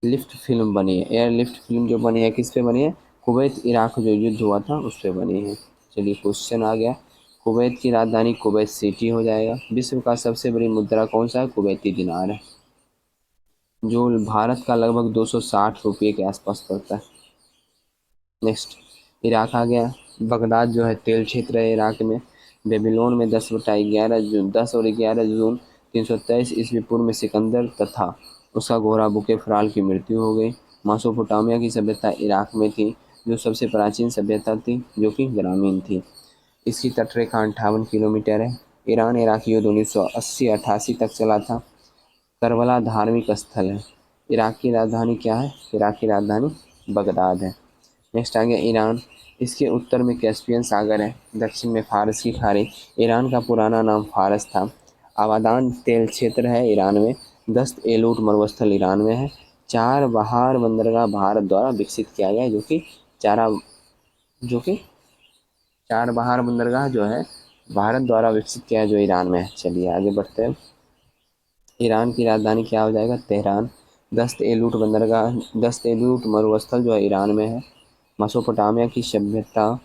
लिफ्ट फिल्म बनी है। एयर लिफ्ट फिल्म जो बनी है किस पे बनी है, कुवैत इराक जो युद्ध हुआ था उस पे बनी है। चलिए क्वेश्चन आ गया। कुवैत की राजधानी कुवैत सिटी हो जाएगा। विश्व का सबसे बड़ी मुद्रा कौन सा है, कुवैती दिनार है, जो भारत का लगभग 260 रुपये के आसपास पड़ता है। नेक्स्ट इराक आ गया। बगदाद जो है तेल क्षेत्र है इराक में। बेबीलोन में 10 और 11 जून 323 ईस्वी पूर्व में सिकंदर तथा उसका घोड़ा बुके फराल की मृत्यु हो गई। मेसोपोटामिया की सभ्यता इराक में थी, जो सबसे प्राचीन सभ्यता थी, जो कि ग्रामीण थी। इसकी तटरेखा 58 किलोमीटर है। ईरान इराक युद्ध 1980-88 तक चला था। करबला धार्मिक स्थल है। इराक की राजधानी क्या है, इराक की राजधानी बगदाद है। नेक्स्ट आ गया ईरान। इसके उत्तर में कैस्पियन सागर है, दक्षिण में फारस की खाड़ी। ईरान का पुराना नाम फारस था। आबादान तेल क्षेत्र है ईरान में। दस्त एलूट मरुस्थल ईरान में है। 4 बहार बंदरगाह भारत द्वारा विकसित किया गया है, जो कि 4 बहार बंदरगाह जो है भारत द्वारा विकसित किया है, जो ईरान में है। चलिए आगे बढ़ते हैं। ईरान की राजधानी क्या हो जाएगा, तेहरान। दस्त एलूट मरुस्थल जो है ईरान में है। मेसोपोटामिया की सभ्यता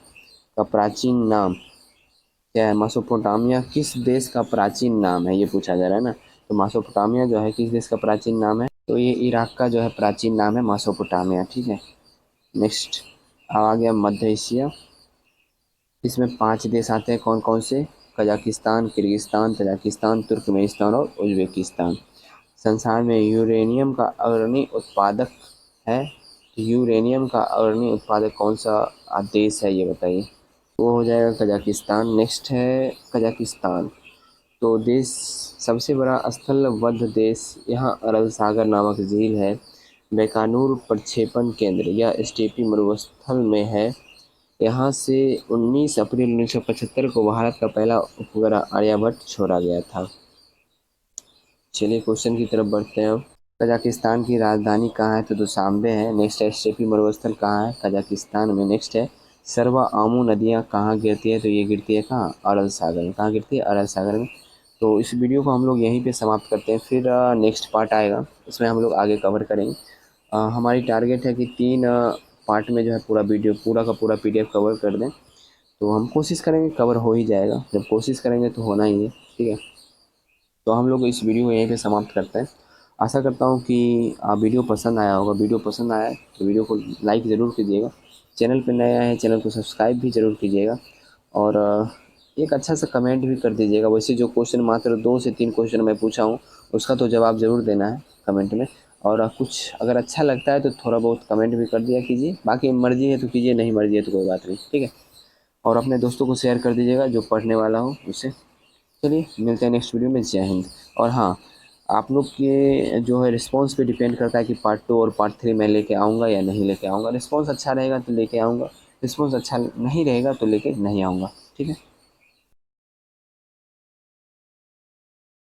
का प्राचीन नाम क्या है, मेसोपोटामिया किस देश का प्राचीन नाम है, ये पूछा जा रहा है ना। तो मेसोपोटामिया जो है किस देश का प्राचीन नाम है, तो ये इराक का जो है प्राचीन नाम है मेसोपोटामिया। ठीक है, नेक्स्ट आ गया मध्य एशिया। इसमें 5 देश आते हैं, कौन कौन से, कजाकिस्तान, किर्गिस्तान, तजाकिस्तान, तुर्कमेनिस्तान और उज्बेकिस्तान। संसार में यूरेनियम का अग्रणी उत्पादक है। यूरेनियम का अग्रणी उत्पादक कौन सा देश है, ये बताइए। वो हो जाएगा कजाकिस्तान। नेक्स्ट है कजाकिस्तान। तो देश सबसे बड़ा स्थलबद्ध देश, यहाँ अरल सागर नामक झील है। बैकानूर प्रक्षेपण केंद्र यह स्टेपी मरुस्थल में है। यहाँ से 19 अप्रैल 1975 को भारत का पहला उपग्रह आर्यभट्ट छोड़ा गया था। चलिए क्वेश्चन की तरफ बढ़ते हैं। कजाकिस्तान की राजधानी कहाँ है, तो दुशांबे है। नेक्स्ट है स्टेपी मरुस्थल कहाँ है, कजाकिस्तान में। नेक्स्ट है सर्वा आमू नदियाँ कहाँ गिरती है, तो ये गिरती है कहाँ, अरल सागर में। कहाँ गिरती है, अरल सागर में। तो इस वीडियो को हम लोग यहीं पे समाप्त करते हैं, फिर नेक्स्ट पार्ट आएगा, उसमें हम लोग आगे कवर करेंगे। हमारी टारगेट है कि 3 पार्ट में जो है पूरा वीडियो पूरा का पूरा PDF कवर कर दें। तो हम कोशिश करेंगे, कवर हो ही जाएगा, जब कोशिश करेंगे तो होना ही है, ठीक है। तो हम लोग इस वीडियो को यहीं पे समाप्त करते हैं। आशा करता हूँ कि वीडियो पसंद आया होगा। वीडियो पसंद आया है तो वीडियो को लाइक ज़रूर कीजिएगा। चैनल पे नया है, चैनल को सब्सक्राइब भी ज़रूर कीजिएगा। और एक अच्छा सा कमेंट भी कर दीजिएगा। वैसे जो क्वेश्चन मात्र 2 से 3 क्वेश्चन मैं पूछा हूँ, उसका तो जवाब ज़रूर देना है कमेंट में। और कुछ अगर अच्छा लगता है तो थोड़ा बहुत कमेंट भी कर दिया कीजिए। बाकी मर्ज़ी है तो कीजिए, नहीं मर्ज़ी है तो कोई बात नहीं, ठीक है। और अपने दोस्तों को शेयर कर दीजिएगा जो पढ़ने वाला हो उससे। चलिए मिलते हैं नेक्स्ट वीडियो में। जय हिंद। और हाँ, आप लोग के जो है रिस्पॉन्स पे डिपेंड करता है कि पार्ट 2 और पार्ट 3 मैं लेके आऊँगा या नहीं लेके आऊँगा। रिस्पॉन्स अच्छा रहेगा तो लेके आऊँगा, रिस्पॉन्स अच्छा नहीं रहेगा तो लेके नहीं आऊँगा, ठीक है।